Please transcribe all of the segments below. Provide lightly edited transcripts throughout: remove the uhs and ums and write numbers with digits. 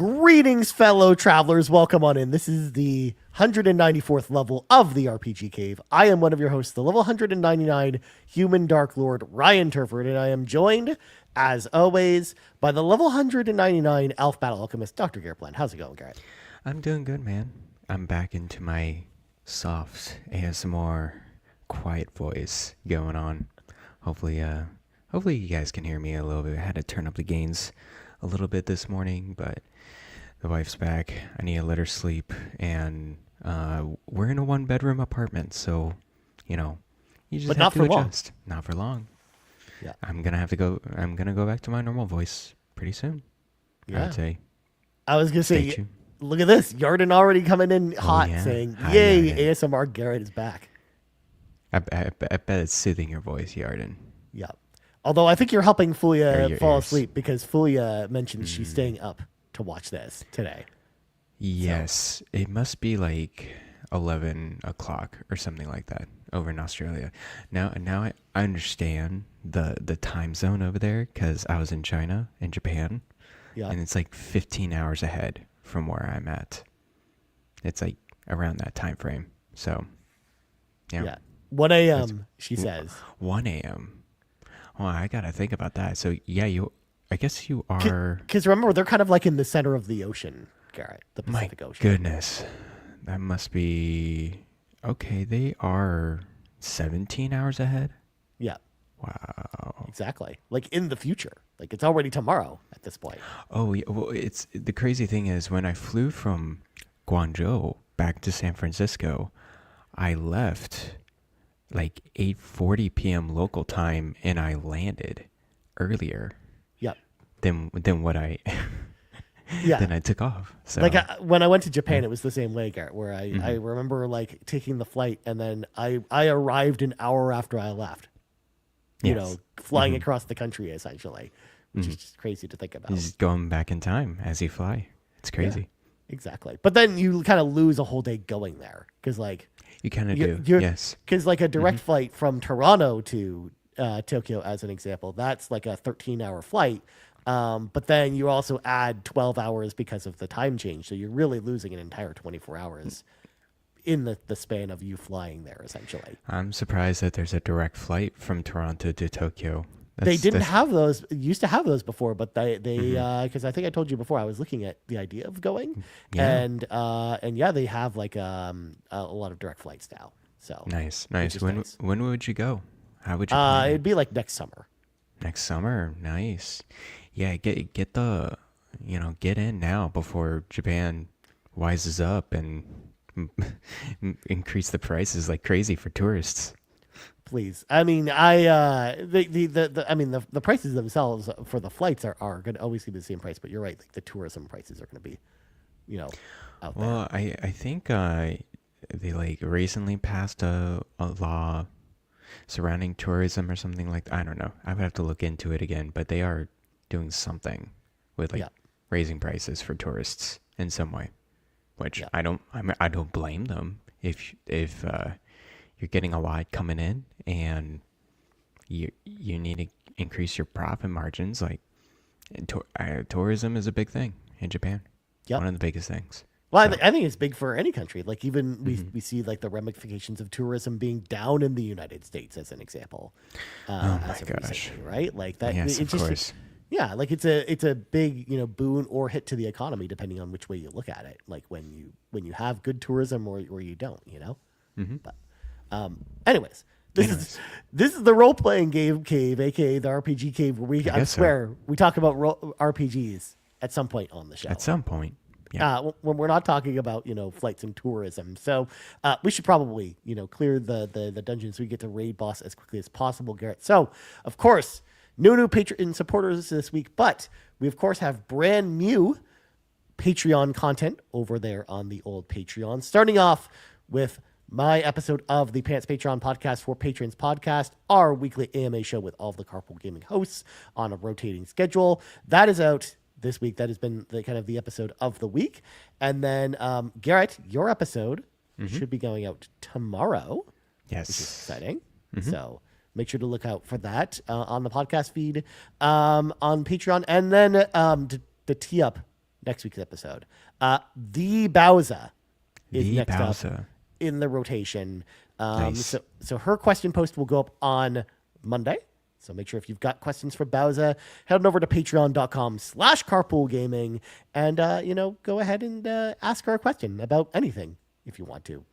Greetings, fellow travelers. Welcome on in. This is the 194th level of the RPG Cave. I am one of your hosts, the level 199 Human Dark Lord, Ryan Turford, and I am joined, as always, by the level 199 Elf Battle Alchemist, Dr. Garret Bland. How's it going, Garret? I'm doing good, man. I'm back into my soft ASMR quiet voice going on. Hopefully you guys can hear me a little bit. I had to turn up the gains a little bit this morning, but the wife's back. I need to let her sleep, and we're in a one-bedroom apartment, so you just but have to long. adjust. Not for long. Yeah, I'm gonna go back to my normal voice pretty soon. Yeah, I'd say. I was gonna say, look at this, Yarden already coming in hot, saying, Hi, "Yay, Yarden. ASMR Garret is back." I bet it's soothing your voice, Yarden. Yeah. Although I think you're helping Fulia fall ears. asleep because Fulia mentioned she's staying up to watch this today. Yes, it must be like 11 o'clock or something like that over in Australia. Now I understand the time zone over there because I was in China and Japan, and it's like 15 hours ahead from where I'm at. It's like around that time frame. So, yeah. 1 a.m. she says. 1 a.m. Well, I gotta think about that. So yeah, I guess you are. Because remember, they're kind of like in the center of the ocean, Garret, the Pacific Ocean. Goodness, that must be okay. They are 17 hours ahead. Yeah. Wow. Exactly. Like in the future. Like it's already tomorrow at this point. Oh, yeah. Well, it's the crazy thing is when I flew from Guangzhou back to San Francisco, I left like 8:40 p.m. local time, and I landed earlier. Yep. Than what I then I took off. So like when I went to Japan, it was the same way, Garret, where I remember like taking the flight, and then I arrived an hour after I left. Flying across the country essentially, which is just crazy to think about. Just going back in time as you fly. It's crazy. Yeah, exactly. But then you kind of lose a whole day going there because like you kind of do. Yes. Because like a direct flight from Toronto to Tokyo, as an example, that's like a 13-hour flight. But then you also add 12 hours because of the time change. So you're really losing an entire 24 hours in the span of you flying there, essentially. I'm surprised that there's a direct flight from Toronto to Tokyo. They didn't have those. Used to have those before, but they because I think I told you before I was looking at the idea of going, and they have like a lot of direct flights now. So nice. When would you go? How would you? It'd be like next summer. Next summer, nice. Yeah, get the get in now before Japan wises up and increase the prices like crazy for tourists. Please. I mean, the prices themselves for the flights are going to always be the same price, but you're right. Like the tourism prices are going to be, out there. Well, I think they like recently passed a law surrounding tourism or something like that. I don't know. I would have to look into it again, but they are doing something with like raising prices for tourists in some way, which I don't blame them if you're getting a lot coming in and you need to increase your profit margins. Like tourism is a big thing in Japan. One of the biggest things. Well, I think it's big for any country. Like even we see like the ramifications of tourism being down in the United States as an example. Oh my gosh! Recently, right? Like that. Yes, of course. Yeah, like it's a big boon or hit to the economy depending on which way you look at it. Like when you have good tourism or you don't. But anyways, this is the role playing game cave, aka the RPG cave, where we we talk about RPGs at some point on the show. At some point. When we're not talking about flights and tourism, so we should probably clear the dungeon so we get to raid boss as quickly as possible, Garret. So of course, no new Patreon supporters this week, but we of course have brand new Patreon content over there on the old Patreon. Starting off with my episode of the Pants Patreon podcast for Patrons podcast, our weekly AMA show with all of the Carpool Gaming hosts on a rotating schedule. That is out this week. That has been the episode of the week. And then Garret, your episode should be going out tomorrow. Yes. Which is exciting. So make sure to look out for that on the podcast feed on Patreon. And then to tee up next week's episode. The Bowser is The next up Bowser. in the rotation. Nice. So her question post will go up on Monday. So make sure if you've got questions for Bowser, head on over to patreon.com/carpoolgaming and, go ahead and ask her a question about anything if you want to.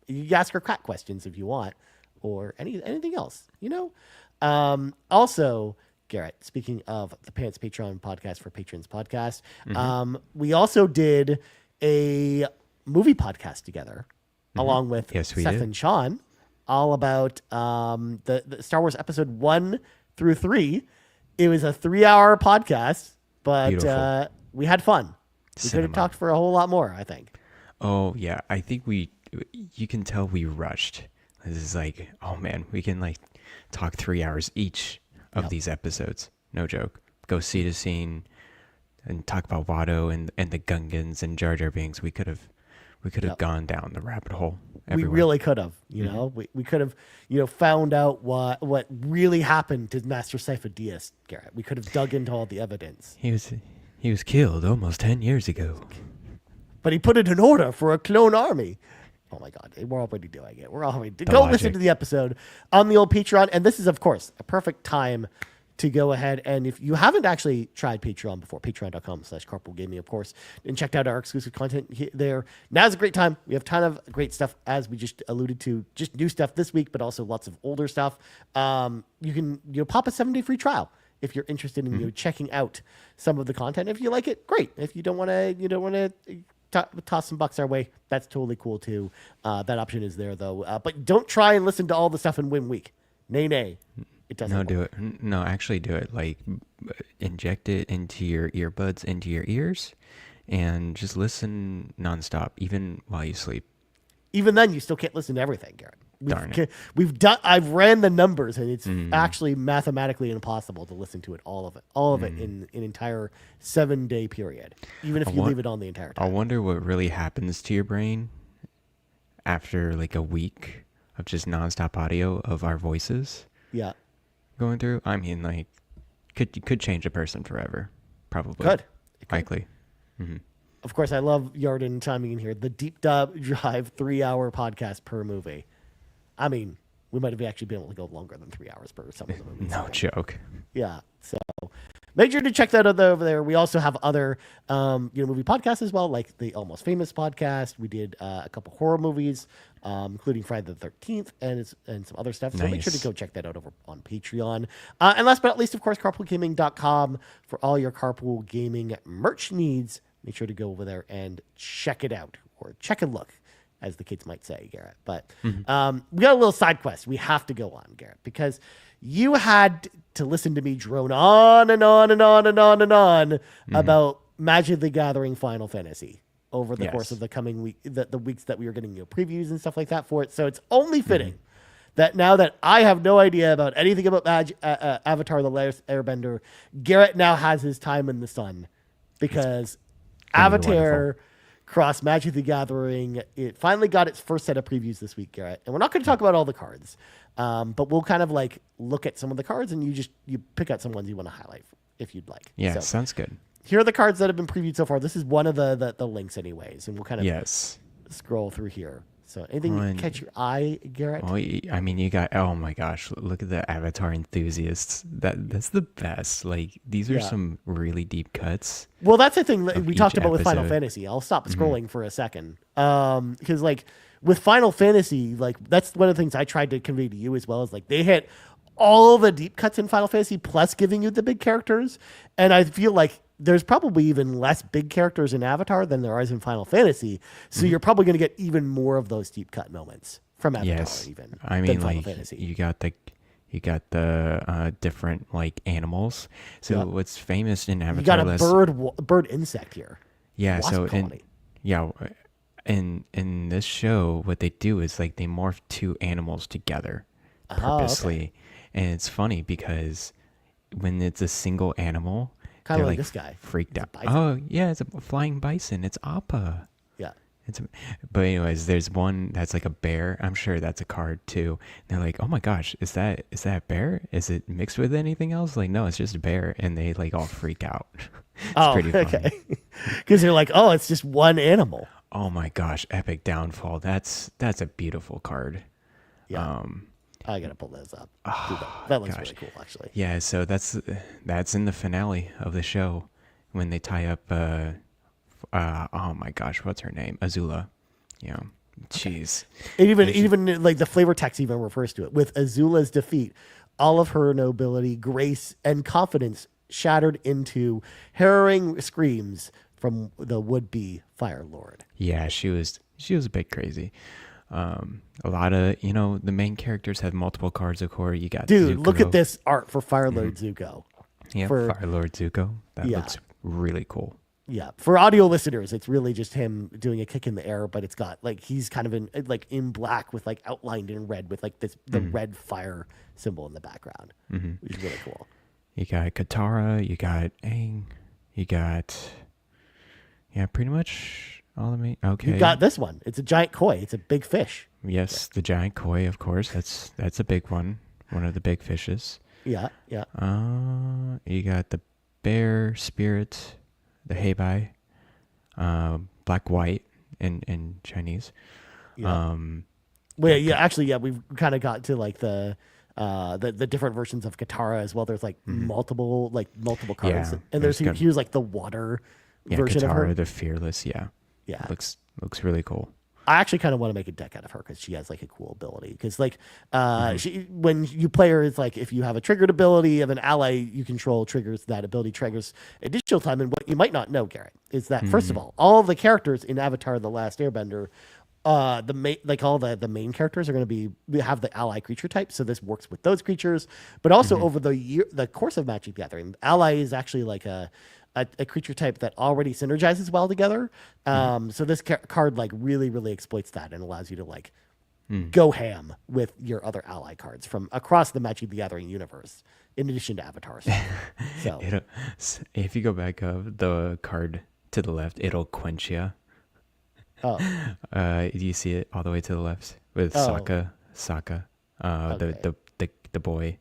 You ask her crack questions if you want or anything else, Also, Garrett, speaking of the Pants Patreon podcast for Patrons podcast, we also did a movie podcast together along with Yes, we Seth did. and Sean, all about the Star Wars episode 1 through 3. It was a 3-hour podcast, but Beautiful. we had fun. We could have Cinema. talked for a whole lot more, I think. Oh yeah, I think you can tell we rushed. This is like, oh man, we can like talk 3 hours each of these episodes. No joke. Go see the scene and talk about Watto and the Gungans and Jar Jar Binks. We could have gone down the rabbit hole. Everywhere. We really could have, we could have, found out what really happened to Master Sifo Dyas, Garrett. We could have dug into all the evidence. He was killed almost 10 years ago. But he put it in order for a clone army. Oh my God, we're already doing it. We're already go logic. listen to the episode on the old Patreon, and this is of course a perfect time to go ahead and if you haven't actually tried Patreon before, patreon.com/carpoolgaming, of course, and checked out our exclusive content there. Now's a great time. We have a ton of great stuff, as we just alluded to, just new stuff this week, but also lots of older stuff. You can pop a 7-day free trial if you're interested in checking out some of the content. If you like it, great. If you don't want to toss some bucks our way, that's totally cool too. That option is there though. But don't try and listen to all the stuff in one week. Nay. It doesn't work. Do it. No, actually do it. Like, inject it into your earbuds, into your ears, and just listen nonstop, even while you sleep. Even then, you still can't listen to everything, Garrett. Darn it. I've ran the numbers, and it's actually mathematically impossible to listen to it, all of it in an entire 7-day period, even if you leave it on the entire I time. wonder what really happens to your brain after like a week of just nonstop audio of our voices Yeah, going through. I mean, like, could change a person forever. Probably. It could. Likely. Of course, I love Yarden chiming in here. The Deep Dive 3-hour podcast per movie. I mean, we might have actually been able to go longer than 3 hours per some of the movies. No joke. Yeah, so make sure to check that out over there. We also have other movie podcasts as well, like the Almost Famous podcast. We did a couple horror movies, including Friday the 13th and some other stuff. So make sure to Nice. go check that out over on Patreon. And last but not least, of course, carpoolgaming.com for all your carpool gaming merch needs. Make sure to go over there and check it out, or check and look, as the kids might say, Garrett. But we got a little side quest we have to go on, Garrett, because you had to listen to me drone on and on and on and on and on about Magic the Gathering Final Fantasy over the course of the coming week, the weeks that we were getting previews and stuff like that for it. So it's only fitting that now that I have no idea about anything about Avatar: The Last Airbender, Garrett now has his time in the sun, because gonna be Avatar wonderful. Cross Magic the Gathering, it finally got its first set of previews this week, Garrett. And we're not going to talk about all the cards, but we'll kind of like look at some of the cards, and you pick out some ones you want to highlight if you'd like. Yeah, So sounds good. here are the cards that have been previewed so far. This is one of the links anyways, and we'll kind of Yes. scroll through here. So anything One. catch your eye, Garrett? Well, I mean, you got, oh my gosh, look at the Avatar enthusiasts. That's the best. Like, these are Yeah. some really deep cuts. Well, that's the thing that Of we each talked about with Final episode. Fantasy. I'll stop scrolling for a second. Because like with Final Fantasy, like that's one of the things I tried to convey to you as well, is like they hit all the deep cuts in Final Fantasy plus giving you the big characters. And I feel like there's probably even less big characters in Avatar than there is in Final Fantasy. So you're probably going to get even more of those deep cut moments from Avatar Yes. even I than mean, Final like, Fantasy. you got the different, like, animals. So Yeah. what's famous in Avatar? You got a Less- bird insect here. Yeah, Wasp so colony. in this show, what they do is like they morph two animals together okay. purposely, and it's funny because when it's a single animal, Kinda they're like like this guy. freaked It's a out. bison. Oh yeah, it's a flying bison. It's Appa. Yeah. But anyways, there's one that's like a bear. I'm sure that's a card too. And they're like, oh my gosh, is that a bear? Is it mixed with anything else? Like, no, it's just a bear, and they like all freak out. It's Oh, pretty funny. okay. Because they're like, oh, it's just one animal. Oh my gosh, Epic Downfall. That's a beautiful card. Yeah. Um, I gotta pull those up. Dude, that looks gosh. really cool, actually. Yeah, so that's in the finale of the show when they tie up oh my gosh, what's her name? Azula. You know, jeez. It even They should- even like the flavor text even refers to it. With Azula's defeat, all of her nobility, grace, and confidence shattered into harrowing screams from the would-be Fire Lord. Yeah, she was a bit crazy. A lot of the main characters have multiple cards of core. You got Dude, look at Zuko. this art for Fire Lord Zuko. Yeah, for- Fire Lord Zuko. That Yeah. looks really cool. Yeah, for audio listeners, it's really just him doing a kick in the air, but it's got like he's kind of in black with like outlined in red with like the red fire symbol in the background, which is really cool. You got Katara, you got Aang, you got pretty much all the main. Okay, You got this one. It's a giant koi. It's a big fish. yes, the giant koi, of course. That's a big one of the big fishes. Yeah, yeah. You got the bear spirit, the heibai, black white in Chinese. Yeah. Well, yeah, actually, yeah, we've kind of got to like the different versions of Katara as well. There's like multiple cards, Yeah, and there's here's like the water Yeah, version Katara, of her. the fearless. Yeah, Yeah, looks really cool. I actually kind of want to make a deck out of her because she has like a cool ability. Because like, she when you play her, it's like if you have a triggered ability of an ally you control triggers that ability triggers additional time. And what you might not know, Garrett, is that first of all of the characters in Avatar: The Last Airbender, all the main characters are going to have the ally creature type. So this works with those creatures, but also over the course of Magic the Gathering, ally is actually like a creature type that already synergizes well together. So this card like really exploits that and allows you to like go ham with your other ally cards from across the Magic the Gathering universe, in addition to Avatar stuff. So If you go back up the card to the left, it'll quench you. oh, Do you see it all the way to the left with Oh. Sokka, Okay. the boy.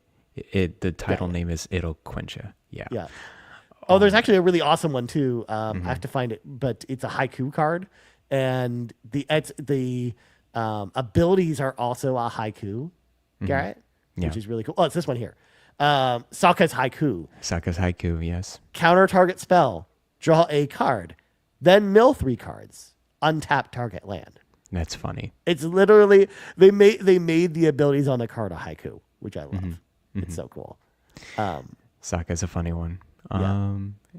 The title name is It'll Quench Ya. Yeah. yeah. Oh, there's actually a really awesome one too. I have to find it, but it's a haiku card, and the abilities are also a haiku, Garrett, Yeah. which is really cool. Oh, it's this one here. Sokka's haiku. Sokka's haiku. Yes. Counter target spell. Draw a card. Then mill 3 cards. Untap target land. That's funny. It's literally they made the abilities on the card a haiku, which I love. It's so cool. Sokka's a funny one. Yeah.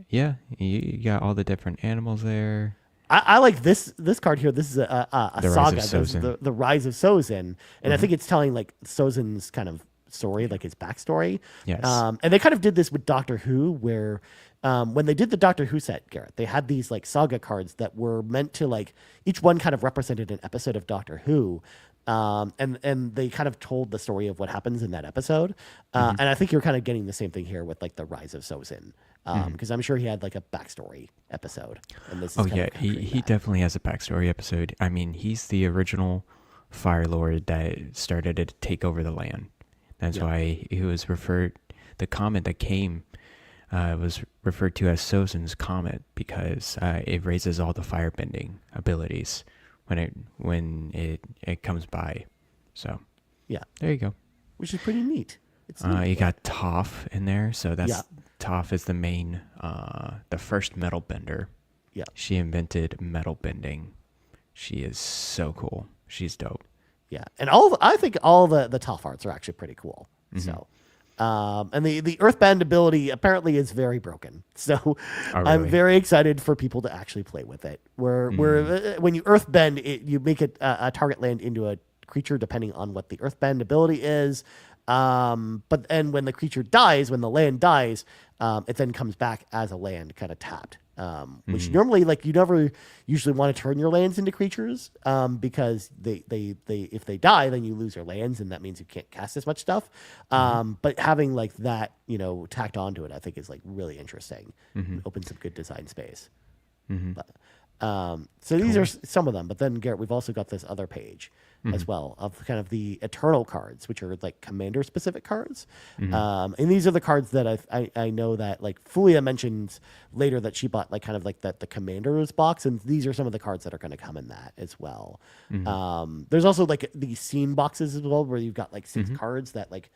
Yeah. You got all the different animals there. I like this card here. This is a The Rise saga. of This is Sozin. the Rise of Sozin, and I think it's telling like Sozin's kind of story, like his backstory. Yes. And they kind of did this with Doctor Who, where when they did the Doctor Who set, Garrett, they had these like saga cards that were meant to like each one kind of represented an episode of Doctor Who. And they kind of told the story of what happens in that episode. And I think you're kind of getting the same thing here with like the Rise of Sozin. Because I'm sure he had like a backstory episode. And this is Oh kind yeah, of he definitely has a backstory episode. I mean, he's the original Fire Lord that started to take over the land. That's why he was referred. The comet that came was referred to as Sozin's comet because it raises all the firebending abilities when it comes by. So yeah, there you go. which is pretty neat. It's neat. You got Toph in there, so that's Yeah. Toph is the main, the first metal bender. Yeah. She invented metal bending. She is so cool. She's dope. Yeah, and I think all the Toph arts are actually pretty cool. So, and the Earthbend ability apparently is very broken. So, I'm really? very excited for people to actually play with it. Where when you Earthbend, you make it a target land into a creature depending on what the Earthbend ability is. But then when the creature dies, when the land dies, it then comes back as a land kind of tapped. Which normally like you never usually want to turn your lands into creatures because they if they die then you lose your lands and that means you can't cast as much stuff. But having like that tacked onto it I think is like really interesting. Opens some good design space. But So these are some of them, but then Garrett, we've also got this other page as well of kind of the eternal cards, which are like commander specific cards. And these are the cards that I know that like Fulia mentions later that she bought like kind of like the commander's box. And these are some of the cards that are going to come in that as well. There's also like these scene boxes as well, where you've got like 6 cards that like,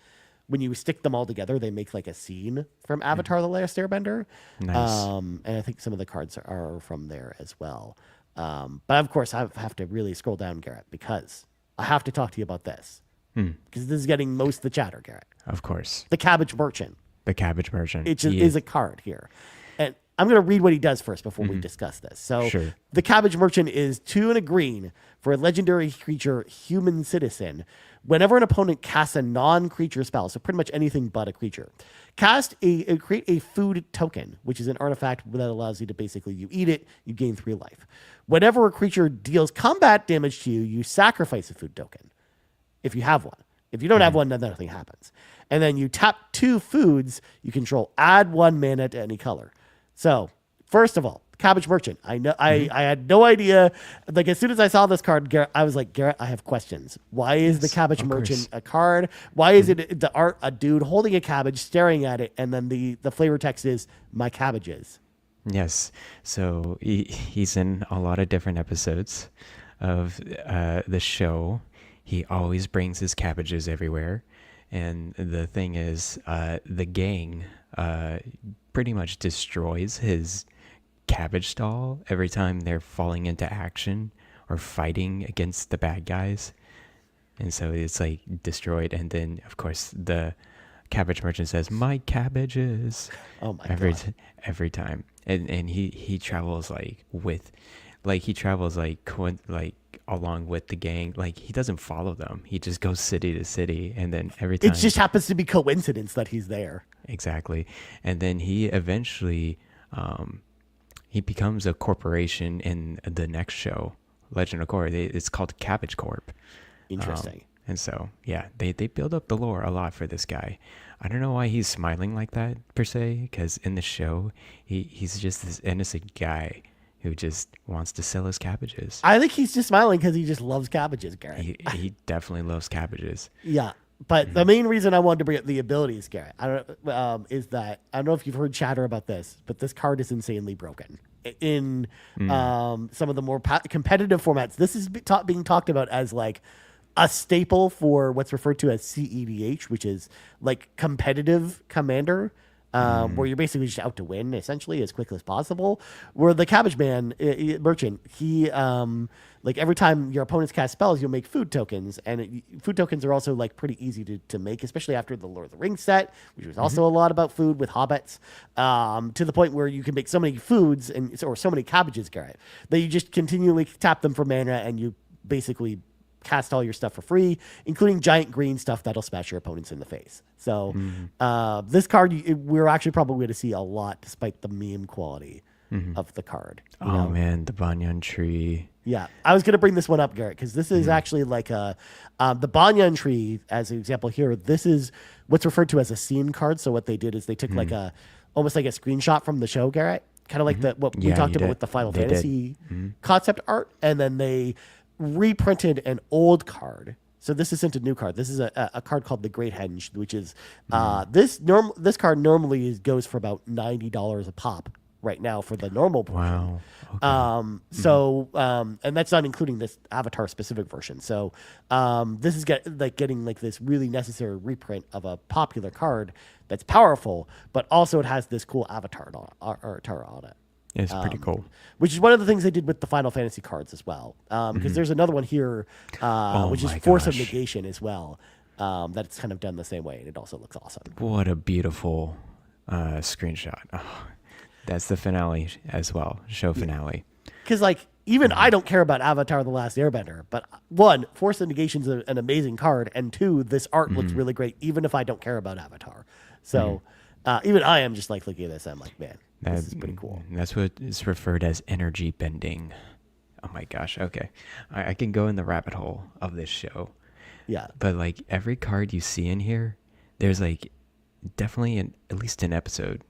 when you stick them all together, they make like a scene from Avatar: The Last Airbender. Nice. And I think some of the cards are from there as well. But of course, I have to really scroll down, Garrett, because I have to talk to you about this. Because this is getting most of the chatter, Garrett. Of course. The Cabbage Merchant. The Cabbage Merchant. It just is a card here. And I'm going to read what he does first before we discuss this. So Sure. the Cabbage Merchant is 2 and a green for a legendary creature, Human Citizen. Whenever an opponent casts a non-creature spell, so pretty much anything but a creature, create a food token, which is an artifact that allows you to basically, you eat it, you gain 3 life. Whenever a creature deals combat damage to you, you sacrifice a food token, if you have one. If you don't have one, then nothing happens. And then you tap 2 foods you control, add 1 mana to any color. So, first of all, Cabbage Merchant. I know I had no idea. Like as soon as I saw this card, Garrett, I was like, Garrett, I have questions. Why is the Cabbage Merchant a card? Why is it the art a dude holding a cabbage, staring at it, and then the flavor text is my cabbages? Yes. So he's in a lot of different episodes of the show. He always brings his cabbages everywhere. And the thing is, the gang pretty much destroys his cabbage stall every time they're falling into action or fighting against the bad guys. And so it's like destroyed. And then, of course, the Cabbage Merchant says, my cabbages. Oh my God. Every time. And he travels along with the gang. Like he doesn't follow them. He just goes city to city. And then every time. It just happens to be coincidence that he's there. Exactly. And then he eventually, he becomes a corporation in the next show, Legend of Korra. It's called Cabbage Corp. Interesting. And so, yeah, they build up the lore a lot for this guy. I don't know why he's smiling like that, per se, because in the show, he's just this innocent guy who just wants to sell his cabbages. I think he's just smiling because he just loves cabbages, Garrett. He definitely loves cabbages. Yeah. But the main reason I wanted to bring up the abilities, Garrett, is that I don't know if you've heard chatter about this, but this card is insanely broken. In some of the more competitive formats, this is being talked about as like a staple for what's referred to as CEDH, which is like competitive commander, where you're basically just out to win essentially as quickly as possible. Where the Cabbage Merchant, he like every time your opponents cast spells, you'll make food tokens, and food tokens are also like pretty easy to make, especially after the Lord of the Rings set, which was also a lot about food with hobbits, to the point where you can make so many foods or so many cabbages, Garrett, that you just continually tap them for mana, and you basically cast all your stuff for free, including giant green stuff that'll smash your opponents in the face. So this card, we're actually probably going to see a lot, despite the meme quality of the card. You know? Man, the banyan tree. Yeah, I was going to bring this one up, Garrett, because this is actually like the banyan tree, as an example here. This is what's referred to as a scene card. So what they did is they took like almost like a screenshot from the show, Garrett, kind of like what we talked about with the Final Fantasy concept art, and then they reprinted an old card. So this isn't a new card. This is a card called the Great Henge, which is this card normally goes for about $90 a pop right now for the normal version. Wow. Okay. And that's not including this Avatar specific version. So this is getting like this really necessary reprint of a popular card that's powerful, but also it has this cool Avatar on it. It's pretty cool. Which is one of the things they did with the Final Fantasy cards as well. Because there's another one here, which is Force of Negation as well. That's kind of done the same way, and it also looks awesome. What a beautiful screenshot. Oh, that's the finale as well, show finale. Because like even I don't care about Avatar: The Last Airbender, but one, Force of Negation is an amazing card, and two, this art looks really great, even if I don't care about Avatar. So even I am just like looking at this, I'm like, man, this is pretty cool. That's what is referred as energy bending. Oh my gosh. Okay. I can go in the rabbit hole of this show. Yeah. But like every card you see in here, there's like definitely at least an episode,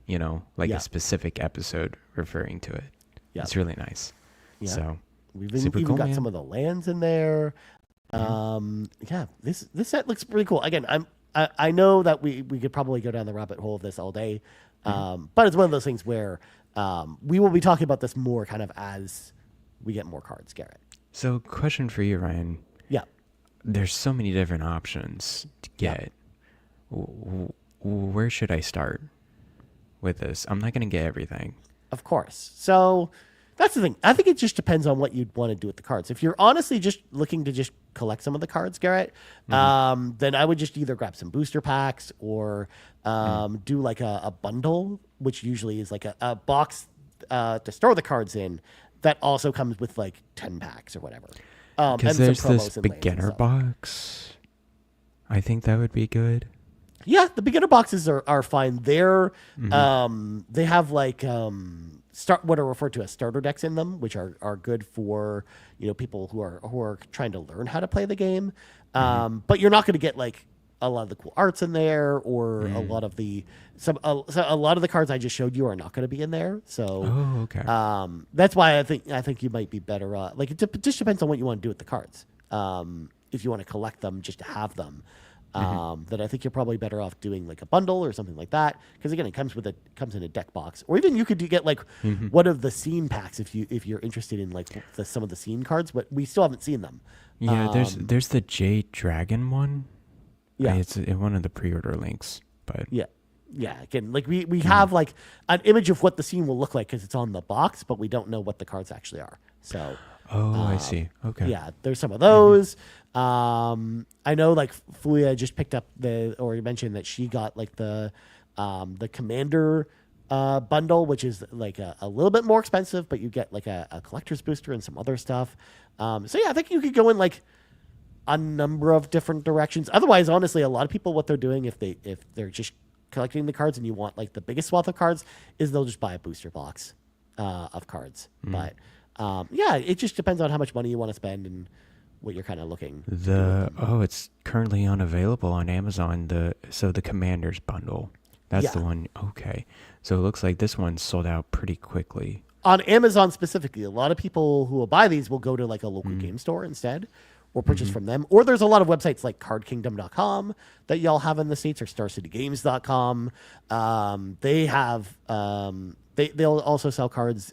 like a specific episode referring to it. Yeah. It's really nice. Yeah. So We've super even cool, got man. some of the lands in there. Yeah, this set looks pretty cool. Again, I know that we could probably go down the rabbit hole of this all day, but it's one of those things where we will be talking about this more kind of as we get more cards, Garrett. So question for you, Ryan. Yeah, There's so many different options to Yeah. get. Where should I start with this? I'm not going to get everything. of course. So that's the thing. I think it just depends on what you'd want to do with the cards. If you're honestly just looking to just collect some of the cards, Garrett, then I would just either grab some booster packs or do like a bundle, which usually is like a box to store the cards in that also comes with like 10 packs or whatever. Because and there's some promos this and lands and beginner stuff. box. I think that would be good. Yeah, the beginner boxes are fine. They're they have like start what are referred to as starter decks in them, which are good for people who are trying to learn how to play the game. But you're not going to get like a lot of the cool arts in there, or a lot of the a lot of the cards I just showed you are not going to be in there. So Oh, okay. that's why I think you might be better. Like it just depends on what you want to do with the cards. If you want to collect them just to have them. Then I think you're probably better off doing like a bundle or something like that, because again, it comes in a deck box, or even you could get like one of the scene packs if you're interested in like some of the scene cards, but we still haven't seen them. Yeah, there's the Jade Dragon one. Yeah. It's in one of the pre-order links, but Yeah. Again, like we have like an image of what the scene will look like because it's on the box, but we don't know what the cards actually are. So I see. Okay. yeah, there's some of those. I know like Fulia just picked up or you mentioned that she got like the Commander bundle, which is like a little bit more expensive, but you get like a collector's booster and some other stuff. So yeah, I think you could go in like a number of different directions. Otherwise, honestly, a lot of people, what they're doing if they're just collecting the cards and you want like the biggest swath of cards, is they'll just buy a booster box of cards. But yeah, it just depends on how much money you want to spend and what you're kind of looking. It's currently unavailable on Amazon. The Commander's bundle. That's the Yeah. one. Okay. So it looks like this one sold out pretty quickly. On Amazon specifically, a lot of people who will buy these will go to like a local game store instead, or purchase from them. Or there's a lot of websites like cardkingdom.com that y'all have in the States, or starcitygames.com. They have they'll also sell cards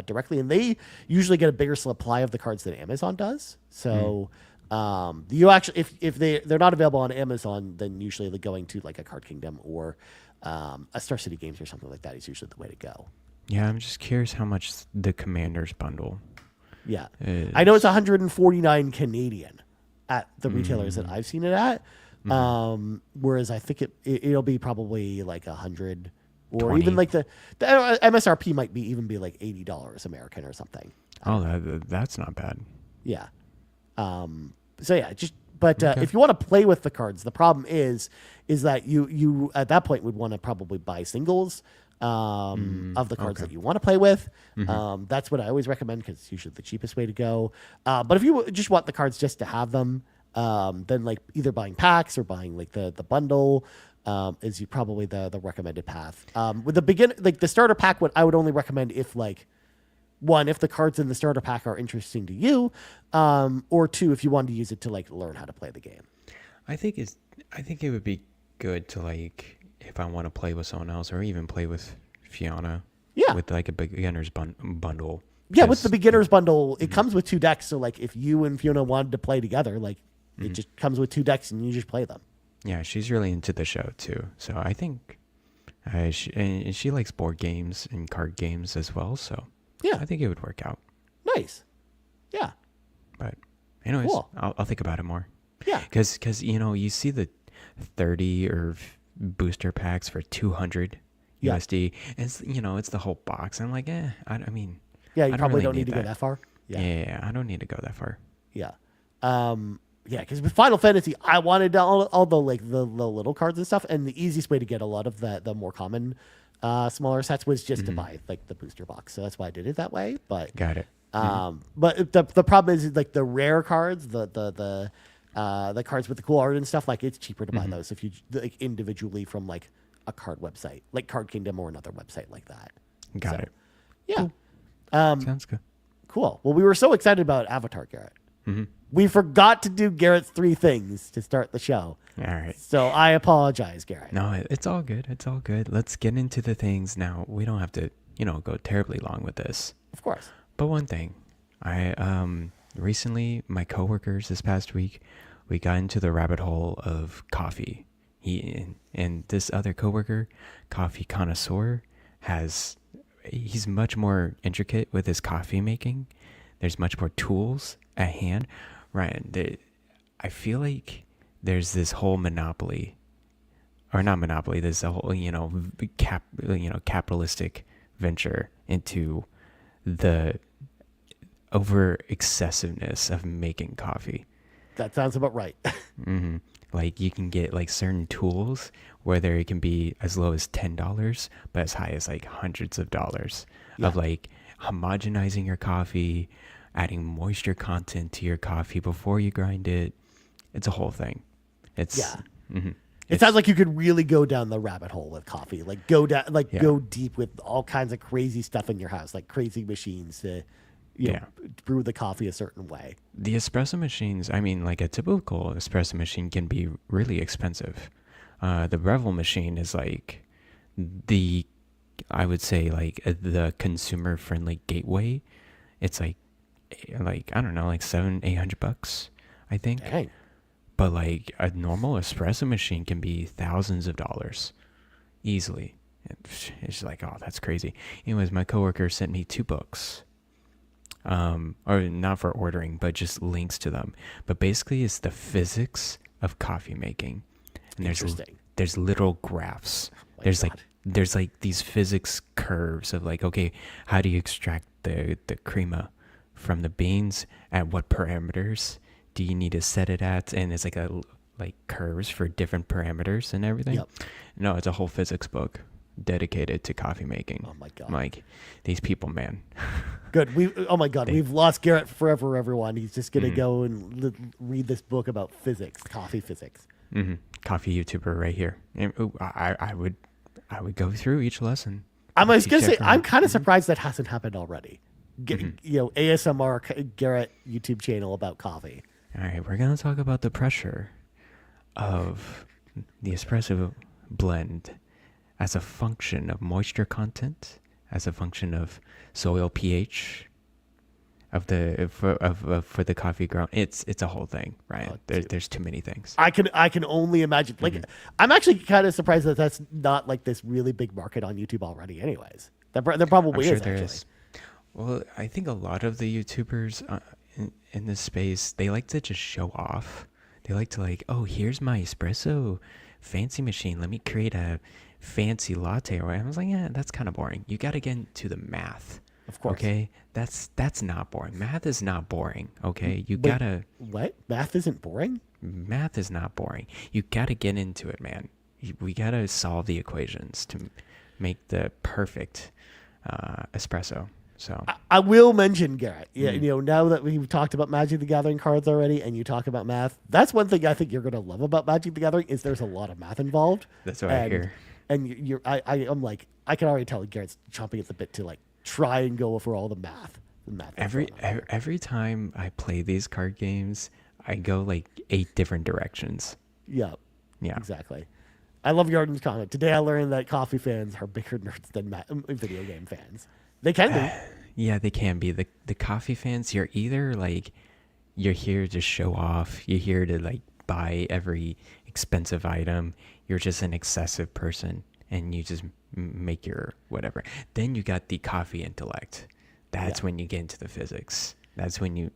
directly, and they usually get a bigger supply of the cards than Amazon does. So you actually, if they're not available on Amazon, then usually they're going to like a Card Kingdom or a Star City Games or something like that is usually the way to go. Yeah, I'm just curious how much the Commander's bundle. Yeah, is. I know it's 149 Canadian at the retailers that I've seen it at. Whereas I think it'll be probably like 100, or 20. even like the MSRP might even be like $80 American or something. Oh, that's not bad. Yeah. So yeah, if you want to play with the cards, the problem is that you at that point would want to probably buy singles of the cards that you want to play with. That's what I always recommend, because it's usually the cheapest way to go. But if you just want the cards just to have them, then like either buying packs or buying like the bundle is probably the recommended path. With the starter pack, what I would only recommend if like, one, if the cards in the starter pack are interesting to you, or two, if you want to use it to like learn how to play the game. I think it would be good to, like, if I want to play with someone else, or even play with Fiona. Yeah. With like a beginner's bundle. Yeah, with the beginner's bundle, it comes with 2 decks. So like if you and Fiona wanted to play together, like it just comes with 2 decks and you just play them. Yeah, she's really into the show too. So I think she likes board games and card games as well. So Yeah. I think it would work out. Nice. Yeah. But anyways, Cool. I'll think about it more. Yeah. Because you see the 30 or booster packs for 200 Yeah. USD, and it's the whole box. I'm like, I mean, Yeah, you I probably really don't need to go that. that far. Yeah, I don't need to go that far. Yeah. Yeah, because with Final Fantasy, I wanted all the like the little cards and stuff, and the easiest way to get a lot of the more common smaller sets was just to buy like the booster box. So that's why I did it that way. But Got it. but the problem is like the rare cards, the cards with the cool art and stuff, like it's cheaper to buy those if you like individually from like a card website, like Card Kingdom or another website like that. Got it. Yeah. Sounds good. Cool. Well, we were so excited about Avatar, Garrett. Mm-hmm. We forgot to do Garrett's 3 things to start the show. All right. So I apologize, Garrett. No, it's all good. It's all good. Let's get into the things now. We don't have to, go terribly long with this. Of course. But one thing, I recently, my coworkers this past week, we got into the rabbit hole of coffee. And this other coworker, coffee connoisseur, he's much more intricate with his coffee making. There's much more tools at hand. Ryan, I feel like there's this whole monopoly, or not monopoly. There's a whole, capitalistic venture into the over excessiveness of making coffee. That sounds about right. Mm-hmm. Like you can get like certain tools, whether it can be as low as $10, but as high as like hundreds of dollars of like homogenizing your coffee, adding moisture content to your coffee before you grind it. It's a whole thing. Mm-hmm. It sounds like you could really go down the rabbit hole with coffee. Like go deep with all kinds of crazy stuff in your house, like crazy machines to brew the coffee a certain way. The espresso machines, like a typical espresso machine can be really expensive. The Revel machine is like I would say the consumer friendly gateway. It's like I don't know, like $700-800, I think. Dang. But like a normal espresso machine can be thousands of dollars easily. It's like, oh, that's crazy. Anyways, my coworker sent me 2 books. Or not for ordering, but just links to them. But basically it's the physics of coffee making. And there's literal graphs. There's like these physics curves of like, okay, how do you extract the crema from the beans? At what parameters do you need to set it at? And it's like curves for different parameters and everything. Yep. No, it's a whole physics book dedicated to coffee making. Oh my God. Like these people, man. Good. We've lost Garrett forever, everyone. He's just going to go and read this book about physics, coffee physics. Mm-hmm. Coffee YouTuber right here. And, I would go through each lesson. I was going to say, I'm kind of surprised that hasn't happened already. ASMR Garrett YouTube channel about coffee. All right, we're going to talk about the pressure of the espresso blend as a function of moisture content, as a function of soil pH, for the coffee ground. It's a whole thing, right? There's too many things. I can only imagine. Like, I'm actually kind of surprised that that's not like this really big market on YouTube already. Anyways, there probably is. There is. Well, I think a lot of the YouTubers in this space, they like to just show off. They like to oh, here's my espresso fancy machine. Let me create a fancy latte. Or I was like, yeah, that's kind of boring. You got to get into the math. Of course. Okay, that's not boring. Math is not boring. Okay, What? Math isn't boring? Math is not boring. You gotta get into it, man. We gotta solve the equations to make the perfect espresso. So I will mention, Garrett. Yeah, now that we've talked about Magic the Gathering cards already, and you talk about math, that's one thing I think you're gonna love about Magic the Gathering is there's a lot of math involved. That's what I hear. And I'm like, I can already tell Garrett's chomping at the bit to try and go for all the math. Every time I play these card games, I go 8 different directions. Yeah. Yeah. Exactly. I love Yarden's comment. Today I learned that coffee fans are bigger nerds than video game fans. They can be. Yeah, they can be. The coffee fans, you're either you're here to show off, you're here to buy every expensive item, you're just an excessive person and you just make your whatever. Then you got the coffee intellect. That's when you get into the physics. That's when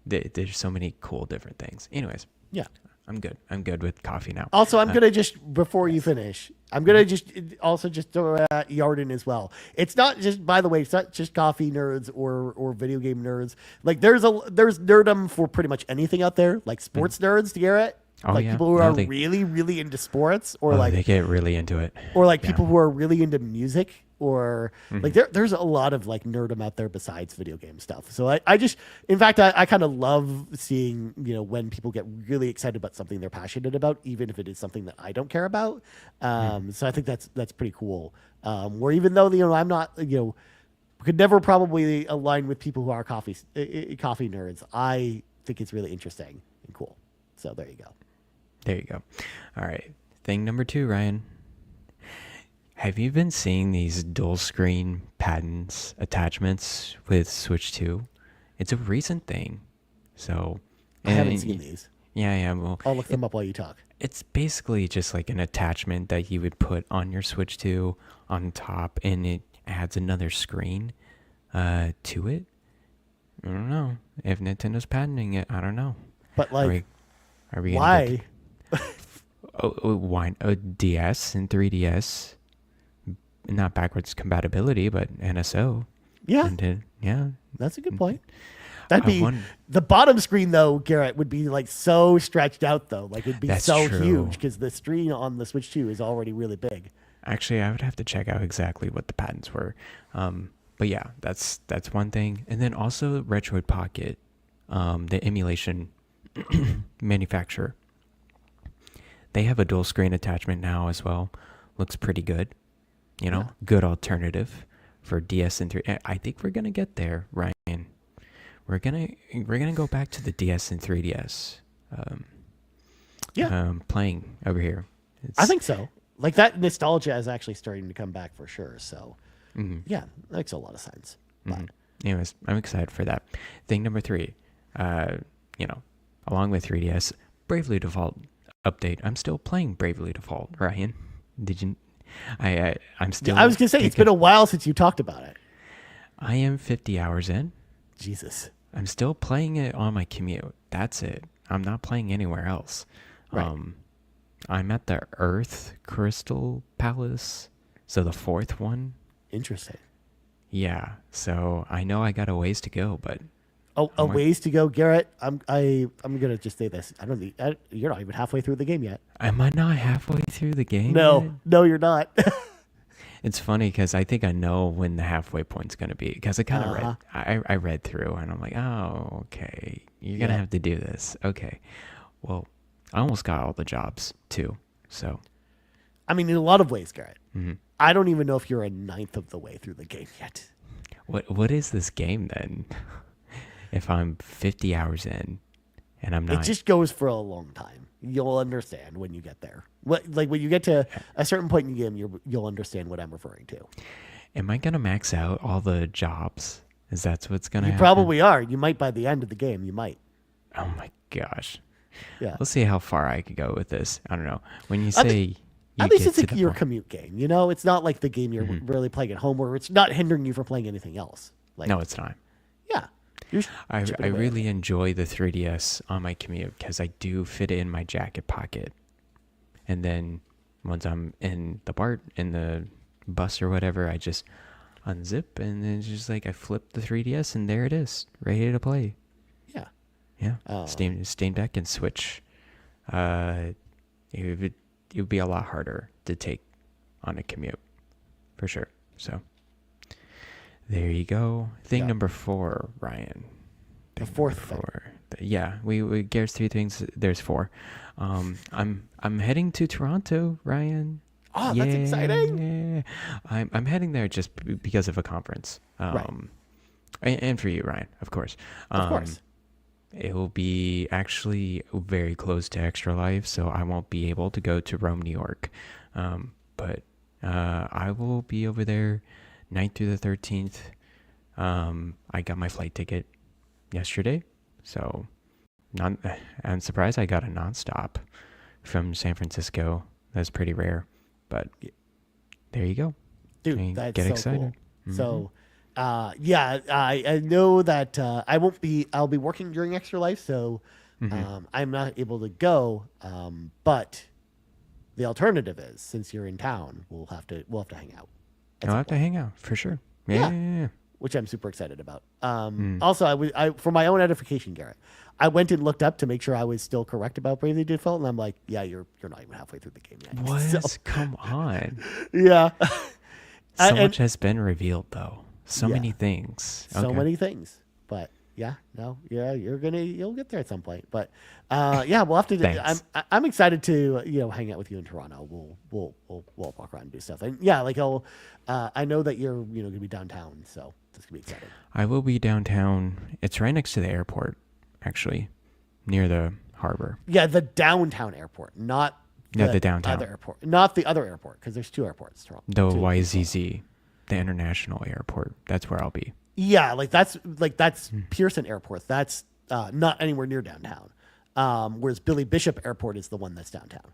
there's so many cool different things. Anyways. Yeah. I'm good with coffee now. Also, I'm going to before you finish, I'm going to just throw at Yarden as well. It's not just, by the way, it's not just coffee nerds or video game nerds. There's nerdom for pretty much anything out there, like sports nerds, to Garrett. People who are really, really into sports, or they get really into it. Or people who are really into music, or there's a lot of nerdom out there besides video game stuff. So I kind of love seeing, when people get really excited about something they're passionate about, even if it is something that I don't care about. So I think that's pretty cool. Where even though, I'm not, could never probably align with people who are coffee nerds. I think it's really interesting and cool. So there you go. There you go. All right. Thing number 2, Ryan. Have you been seeing these dual screen patterns attachments with Switch 2? It's a recent thing. So I haven't seen these. Yeah. Well, I'll look them up while you talk. it's basically just like an attachment that you would put on your Switch 2 on top, and it adds another screen to it. I don't know if Nintendo's patenting it. I don't know. But like, are we gonna why? why a DS and 3DS? Not backwards compatibility, but NSO. Yeah, Yeah. that's a good point. That'd I be won- the bottom screen though, Garrett, would be like so stretched out though. Like it'd be That's so true. huge because the screen on the Switch 2 is already really big. Actually, I would have to check out exactly what the patents were. But yeah, that's one thing. And then also Retroid Pocket, the emulation manufacturer. They have a dual screen attachment now as well. Looks pretty good. You know, good alternative for DS and 3. I think we're gonna get there, Ryan. We're gonna go back to the DS and 3DS. Playing over here. I think so. Like that nostalgia is actually starting to come back for sure. So yeah, that makes a lot of sense. But Anyways, I'm excited for that. Thing number 3, along with 3DS, Bravely Default update. I'm still playing Bravely Default, Ryan. Did you? I'm still. I was gonna say it's been a while since you talked about it. I am 50 hours in. Jesus. I'm still playing it on my commute. That's it. I'm not playing anywhere else. Right. I'm at the Earth Crystal Palace, so the 4th one. Interesting. Yeah. So I know I got a ways to go, but A ways to go, Garrett. I'm gonna just say this. You're not even halfway through the game yet. am I not halfway through the game? No, no, you're not. It's funny because I think I know when the halfway point's going to be because I kind of I read through and I'm like, oh, okay, you're going to have to do this. Okay. Well, I almost got all the jobs too. So, I mean, in a lot of ways, Garrett. I don't even know if you're a ninth of the way through the game yet. what is this game then? If I'm 50 hours in and I'm not. It just goes for a long time. You'll understand when you get there. Like when you get to a certain point in the game, you'll understand what I'm referring to. Am I going to max out all the jobs? Is that what's going to You happen? probably are. You might by the end of the game. You might. Oh my gosh. Yeah. We'll see how far I could go with this. I don't know. When you say At least it's your commute game. You know, it's not like the game you're really playing at home where it's not hindering you from playing anything else. Like, No, it's not. Yeah. I really enjoy the 3DS on my commute because I do fit it in my jacket pocket. And then once I'm in the bus or whatever, I just unzip and then it's just like I flip the 3DS and there it is, ready to play. Yeah. Yeah. Steam Deck and Switch. It would be a lot harder to take on a commute for sure. So there you go. Thing number 4, Ryan. The fourth thing. Yeah, we Garrett's 3 things. There's 4. I'm heading to Toronto, Ryan. Oh, that's exciting. I'm heading there just because of a conference. Right. And for you, Ryan, of course. Of course. It will be actually very close to Extra Life, so I won't be able to go to Rome, New York. But I will be over there 9th through the 13th. I got my flight ticket yesterday, so I'm surprised I got a nonstop from San Francisco. That's pretty rare, but there you go. Dude, that's get so excited. Cool. So, I know that I'll be working during Extra Life, so I'm not able to go. But the alternative is, since you're in town, we'll have to hang out. I'll have to hang out for sure. Yeah. Which I'm super excited about. Also, I for my own edification, Garrett, I went and looked up to make sure I was still correct about Bravely Default, and I'm like, yeah, you're not even halfway through the game yet. What? So, Come on. yeah. So much has been revealed, though. So many things. So many things. But you'll get there at some point. But we'll have to. Thanks. I'm excited to hang out with you in Toronto. We'll walk around and do stuff. And I know that you're gonna be downtown, so That's going to be exciting. I will be downtown. It's right next to the airport, actually, near the harbor. Yeah, the downtown airport, not the downtown. other airport. Not the other airport, because there's 2 airports. The YZZ, the international airport. That's where I'll be. Yeah, that's Pearson Airport. That's not anywhere near downtown. Whereas Billy Bishop Airport is the one that's downtown.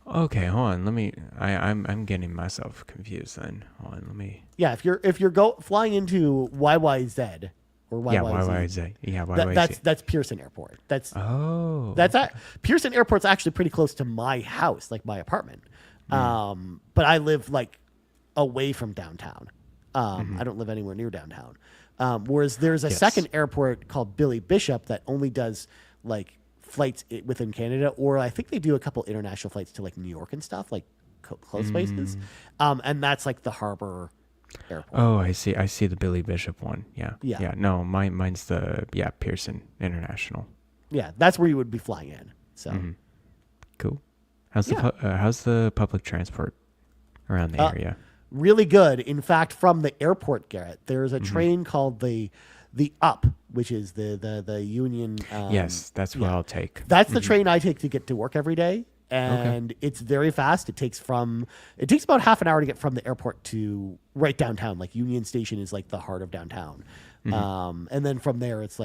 Okay, hold on. I'm getting myself confused then. Hold on, let me. Yeah, if you're flying into YYZ or YYZ. Yeah, YYZ. That's Pearson Airport. That's Oh. Pearson Airport's actually pretty close to my house, like my apartment. But I live away from downtown. I don't live anywhere near downtown. Whereas there's a second airport called Billy Bishop that only does flights within Canada, or I think they do a couple international flights to New York and stuff, close places. And that's the harbor airport. Oh, I see the Billy Bishop one. Yeah. Yeah. Yeah. No, mine's the Pearson International. Yeah, that's where you would be flying in. So Cool. How's the public transport around the area? Really good. In fact, from the airport, Garrett, there's a train called the Up, which is the Union. Yes, that's what I'll take. That's the train I take to get to work every day, and it's very fast. It takes about half an hour to get from the airport to right downtown. Union Station is the heart of downtown, and then from there it's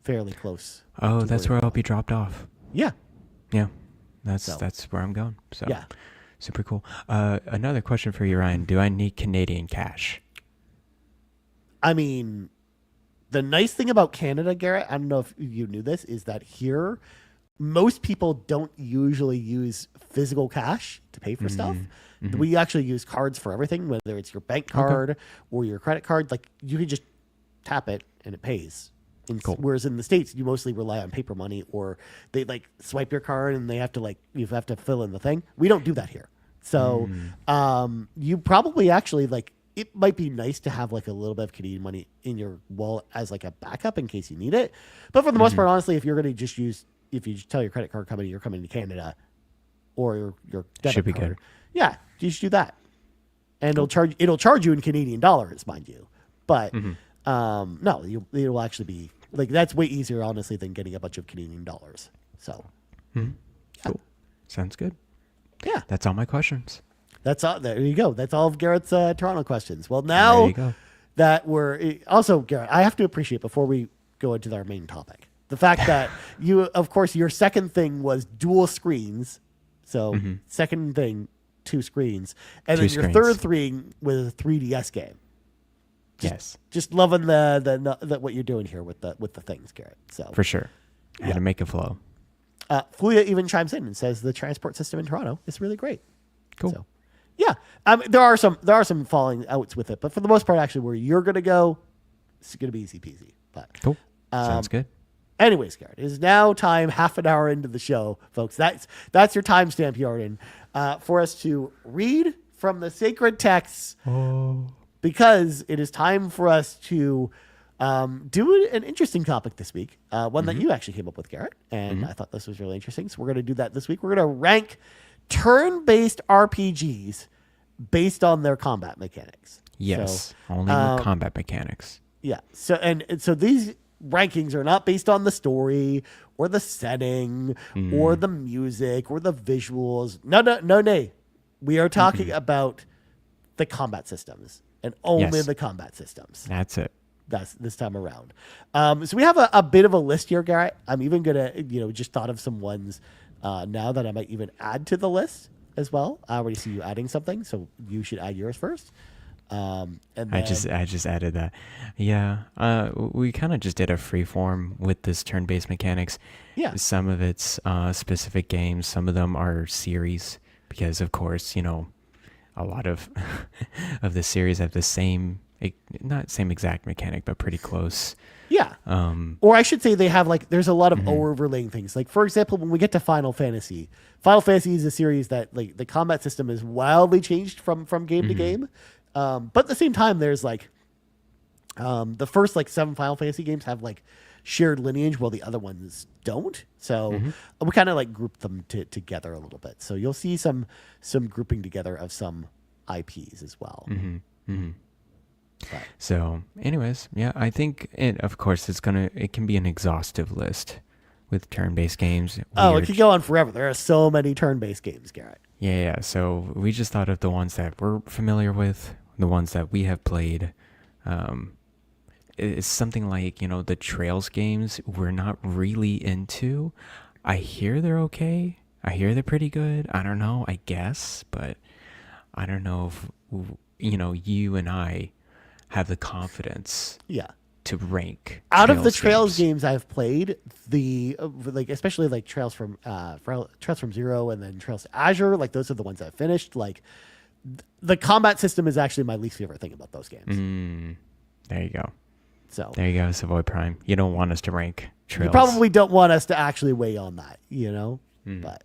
fairly close. Oh, that's where I'll be dropped off. Yeah. Yeah, that's where I'm going. So yeah. Super cool. Another question for you, Ryan. Do I need Canadian cash? I mean, the nice thing about Canada, Garrett, I don't know if you knew this, is that here, most people don't usually use physical cash to pay for stuff. We actually use cards for everything, whether it's your bank card or your credit card. You can just tap it and it pays. Cool. Whereas in the States, you mostly rely on paper money, or they swipe your card and they have to you have to fill in the thing. We don't do that here. So you probably actually it might be nice to have a little bit of Canadian money in your wallet as a backup in case you need it. But for the most part, honestly, if you're going to if you just tell your credit card company you're coming to Canada or your debit Should be card, good. yeah, you should do that. And it'll charge you in Canadian dollars, mind you. But no, it'll actually be that's way easier, honestly, than getting a bunch of Canadian dollars. So Cool. Sounds good. Yeah. That's all my questions. That's all. There you go. That's all of Garrett's Toronto questions. Well, now There you go. that we're also, Garrett, I have to appreciate before we go into our main topic, the fact that of course, your second thing was dual screens. So second thing, 2 screens, and then your third thing was a 3DS game. Just loving the what you're doing here with the things, Garrett. So For sure. I had to make it flow. Fulia even chimes in and says the transport system in Toronto is really great. Cool. So, yeah, there are some falling outs with it, but for the most part, actually, where you're gonna go, it's gonna be easy peasy. But Cool. Sounds good. Anyways, Garrett, it is now time, half an hour into the show, folks. That's your timestamp, Jordan, for us to read from the sacred texts, because it is time for us to do an interesting topic this week, one that you actually came up with, Garrett, and I thought this was really interesting. So we're going to do that this week. We're going to rank turn-based RPGs based on their combat mechanics. Yes, so, only with combat mechanics. Yeah. So so these rankings are not based on the story or the setting or the music or the visuals. No. We are talking about the combat systems and only the combat systems. That's it. That's this time around. So we have a bit of a list here, Garrett. I'm even gonna, just thought of some ones now that I might even add to the list as well. I already see you adding something, so you should add yours first. And then, I just added that. Yeah. We kind of just did a free form with this turn-based mechanics. Yeah. Some of it's specific games. Some of them are series because, of course, a lot of of the series have the same. Not same exact mechanic, but pretty close. Yeah. Or I should say they have there's a lot of overlaying things. For example, when we get to Final Fantasy is a series that the combat system is wildly changed from game to game. But at the same time, there's the first 7 Final Fantasy games have shared lineage while the other ones don't. So we kind of group them together a little bit. So you'll see some grouping together of some IPs as well. But So, anyways, yeah, I think of course, it can be an exhaustive list with turn-based games. it could go on forever. There are so many turn-based games, Garrett. Yeah. So we just thought of the ones that we're familiar with, the ones that we have played. Um, it's something like, the Trails games we're not really into. I hear they're okay. I hear they're pretty good. I don't know, I guess, but I don't know if, you and I have the confidence Yeah. to rank Out of the Trails games. games I've played, especially like Trails from Zero and then Trails to Azure, like those are the ones I've finished. Like the combat system is actually my least favorite thing about those games. There you go. So There you go, Savoy Prime. You don't want us to rank Trails. you probably don't want us to actually weigh on that, But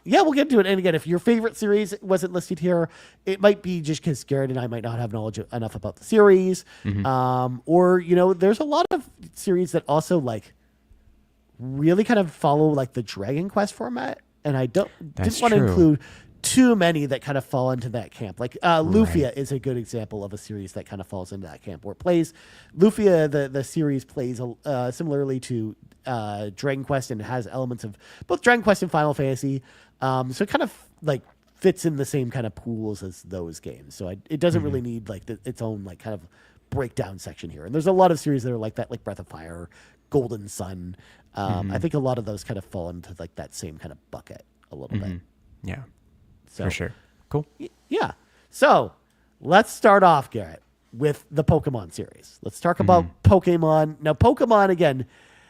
we'll get into it. And again, if your favorite series wasn't listed here, it might be just because Garrett and I might not have knowledge enough about the series. Or, there's a lot of series that also like really kind of follow like the Dragon Quest format. And I didn't want to include too many that kind of fall into that camp. Like Lufia is a good example of a series that kind of falls into that camp, where it plays Lufia, the series plays similarly to Dragon Quest and has elements of both Dragon Quest and Final Fantasy. So it kind of like fits in the same kind of pools as those games. So it doesn't really need like its own like kind of breakdown section here. And there's a lot of series that are like that, like Breath of Fire, Golden Sun. I think a lot of those kind of fall into like that same kind of bucket a little bit. Yeah. So, for sure. Cool. Yeah. So let's start off, Garrett, with the Pokemon series. Let's talk about Pokemon. Now, Pokemon, again,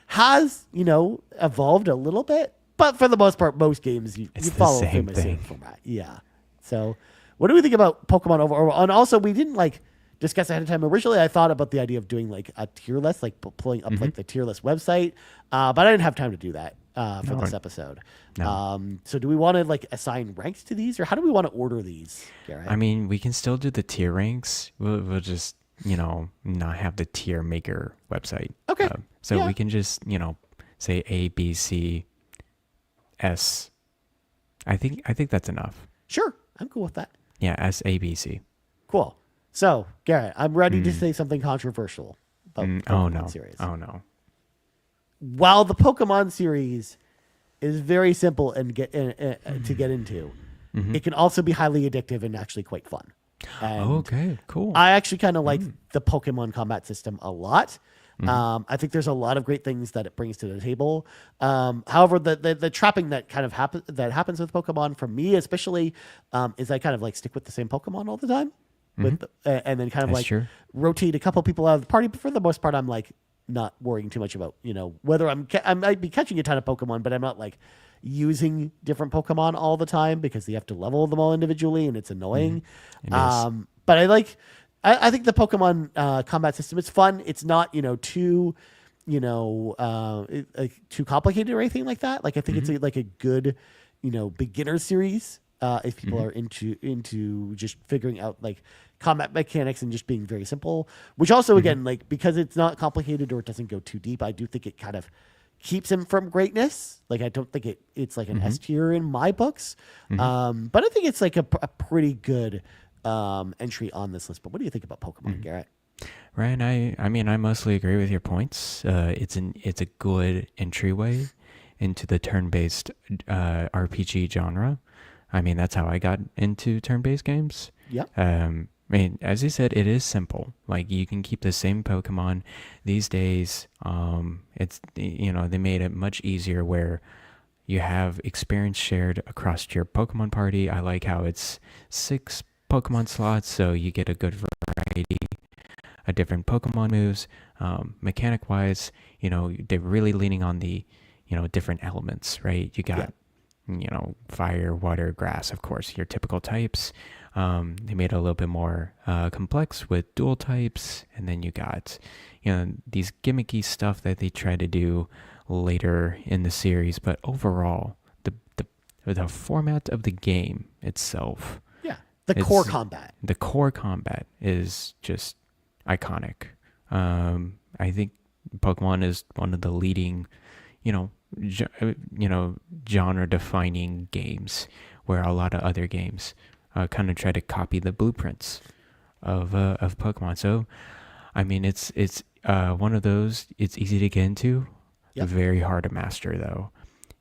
has, evolved a little bit, but for the most part, most games, you follow the same format. Yeah. So what do we think about Pokemon overall? And also, we didn't discuss ahead of time. Originally, I thought about the idea of doing like a tier list, like pulling up like the tier list website, but I didn't have time to do that for this episode. No. So do we want to assign ranks to these, or how do we want to order these, Garrett? I mean, we can still do the tier ranks. We'll just, not have the tier maker website. Okay. So we can just, say A, B, C, S. I think that's enough. Sure. I'm cool with that. Yeah, S, A, B, C. Cool. So, Garrett, I'm ready to say something controversial about the Pokemon series. Oh, no. While the Pokemon series is very simple and to get into, it can also be highly addictive and actually quite fun. And okay, cool. I actually kind of like the Pokemon combat system a lot. I think there's a lot of great things that it brings to the table. However, the trapping that kind of happens with Pokemon for me, especially, is I kind of stick with the same Pokemon all the time, and then kind of rotate a couple people out of the party. But for the most part, I'm not worrying too much about whether I might be catching a ton of Pokemon, but I'm not using different Pokemon all the time because you have to level them all individually and it's annoying. It is. But I think the Pokemon combat system is fun. It's not too too complicated or anything like that. I think it's a good beginner series if people are into just figuring out combat mechanics and just being very simple. Which also again because it's not complicated or it doesn't go too deep, I do think it kind of keeps him from greatness. I don't think it's an S tier in my books. But I think it's a pretty good entry on this list. But what do you think about Pokemon, Garrett? Ryan, I mean, I mostly agree with your points. It's a good entryway into the turn-based RPG genre. I mean, that's how I got into turn-based games. Yep. I mean, as you said, it is simple. You can keep the same Pokemon these days. It's they made it much easier where you have experience shared across your Pokemon party. I like how it's 6 Pokemon slots, so you get a good variety of different Pokemon moves. Mechanic-wise, they're really leaning on the different elements, right? You got fire, water, grass, of course, your typical types. They made it a little bit more complex with dual types, and then you got these gimmicky stuff that they try to do later in the series. But overall, the format of the game itself, the core combat is just iconic. I think Pokemon is one of the leading genre defining games, where a lot of other games kind of try to copy the blueprints. of Pokemon. So, I mean, it's one of those. It's easy to get into, Yep. very hard to master though.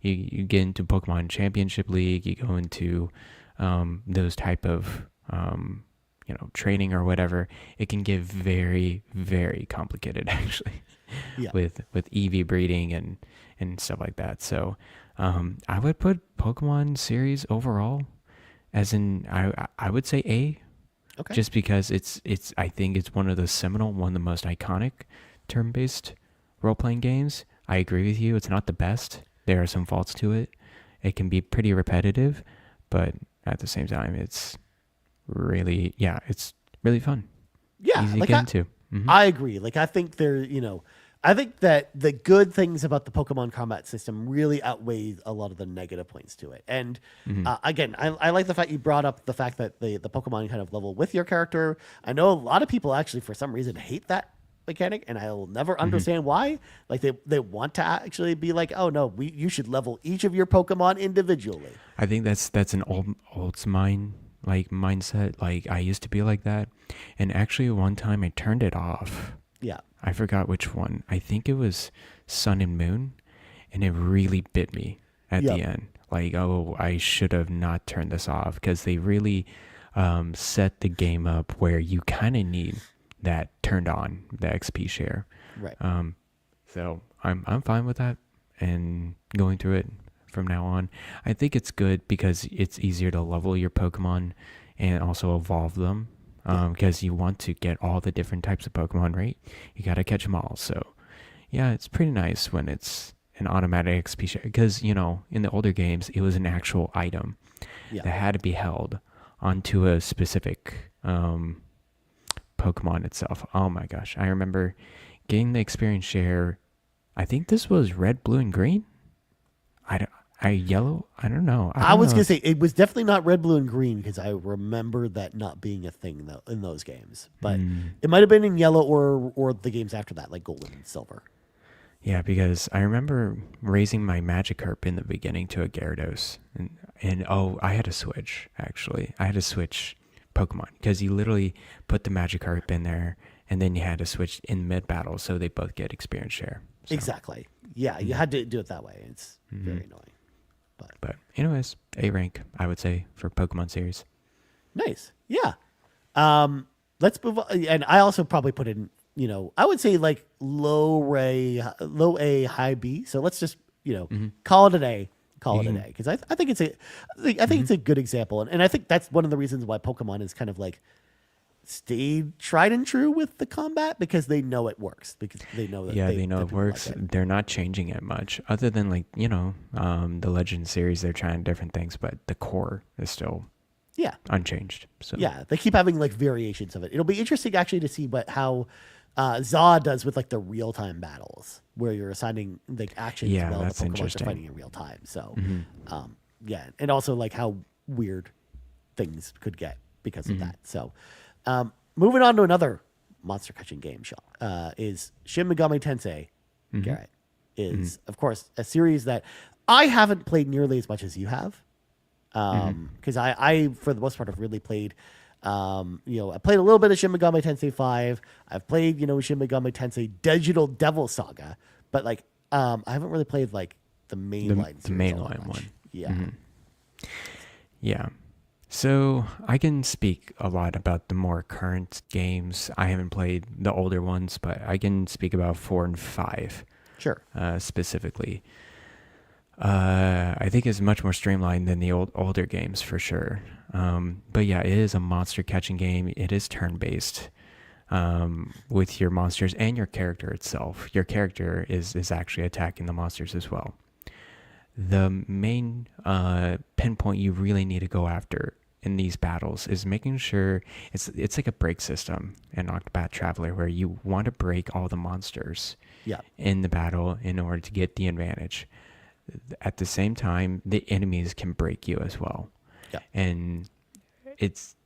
You get into Pokemon Championship League. You go into those type of training or whatever. It can get very very complicated actually Yeah. with EV breeding and stuff like that. So I would put Pokemon series overall as in I would say A, Okay. just because it's I think it's one of the seminal, one of the most iconic turn-based role-playing games. I agree with you. It's not the best. There are some faults to it. It can be pretty repetitive, but at the same time, it's really it's really fun. Yeah. Easy to Like get into. Mm-hmm. I agree. Like I think I think that the good things about the Pokemon combat system really outweigh a lot of the negative points to it. And again, I like the fact you brought up the fact that the Pokemon kind of level with your character. I know a lot of people actually, for some reason, hate that mechanic, and I'll never understand why. Like they want to actually be like, oh no, you should level each of your Pokemon individually. I think that's an old mindset. Like I used to be like that, and actually one time I turned it off. Yeah. I forgot which one. I think it was Sun and Moon, and it really bit me at the end. Like, oh, I should have not turned this off, because they really set the game up where you kind of need that turned on, the XP share. Right. So I'm fine with that and going through it from now on. I think it's good because it's easier to level your Pokemon and also evolve them. Because you want to get all the different types of Pokemon, right? You got to catch them all. So, yeah, it's pretty nice when it's an automatic XP share. Because, in the older games, it was an actual item that had to be held onto a specific Pokemon itself. Oh my gosh. I remember getting the experience share. I think this was red, blue, and green. Yellow? I don't know. I was going to say, it was definitely not red, blue, and green, because I remember that not being a thing in those games. But it might have been in yellow or the games after that, like gold and silver. Yeah, because I remember raising my Magikarp in the beginning to a Gyarados. And I had to switch, actually. I had to switch Pokemon, because you literally put the Magikarp in there, and then you had to switch in mid-battle, so they both get experience share. So. Exactly. Yeah, you had to do it that way. It's very annoying. But anyways, A rank, I would say, for Pokemon series. Nice. Yeah. Let's move on. And I also probably put in, I would say like low A, high B. So let's just, call it an A. Call it an A. Because I think it's it's a good example. And I think that's one of the reasons why Pokemon is kind of like stayed tried and true with the combat, because they know it works, because they know that they know it works. Like it. They're not changing it much, other than the Legend series. They're trying different things, but the core is still unchanged. So they keep having like variations of it. It'll be interesting actually to see how Zod does with like the real time battles, where you're assigning like actions while the Pokemon are fighting in real time. So and also like how weird things could get because of that. So moving on to another monster catching game, is Shin Megami Tensei. Garret is of course a series that I haven't played nearly as much as you have, because I for the most part have really played. I played a little bit of Shin Megami Tensei 5. I've played Shin Megami Tensei Digital Devil Saga, but like I haven't really played like the mainline. The mainline one. Yeah. Yeah. So I can speak a lot about the more current games. I haven't played the older ones, but I can speak about 4 and 5. Sure. Specifically. I think it's much more streamlined than the older games for sure. But yeah, it is a monster catching game. It is turn-based with your monsters and your character itself. Your character is actually attacking the monsters as well. The main pinpoint you really need to go after in these battles is making sure it's like a break system in Octopath Traveler, where you want to break all the monsters in the battle in order to get the advantage. At the same time, the enemies can break you as well. And this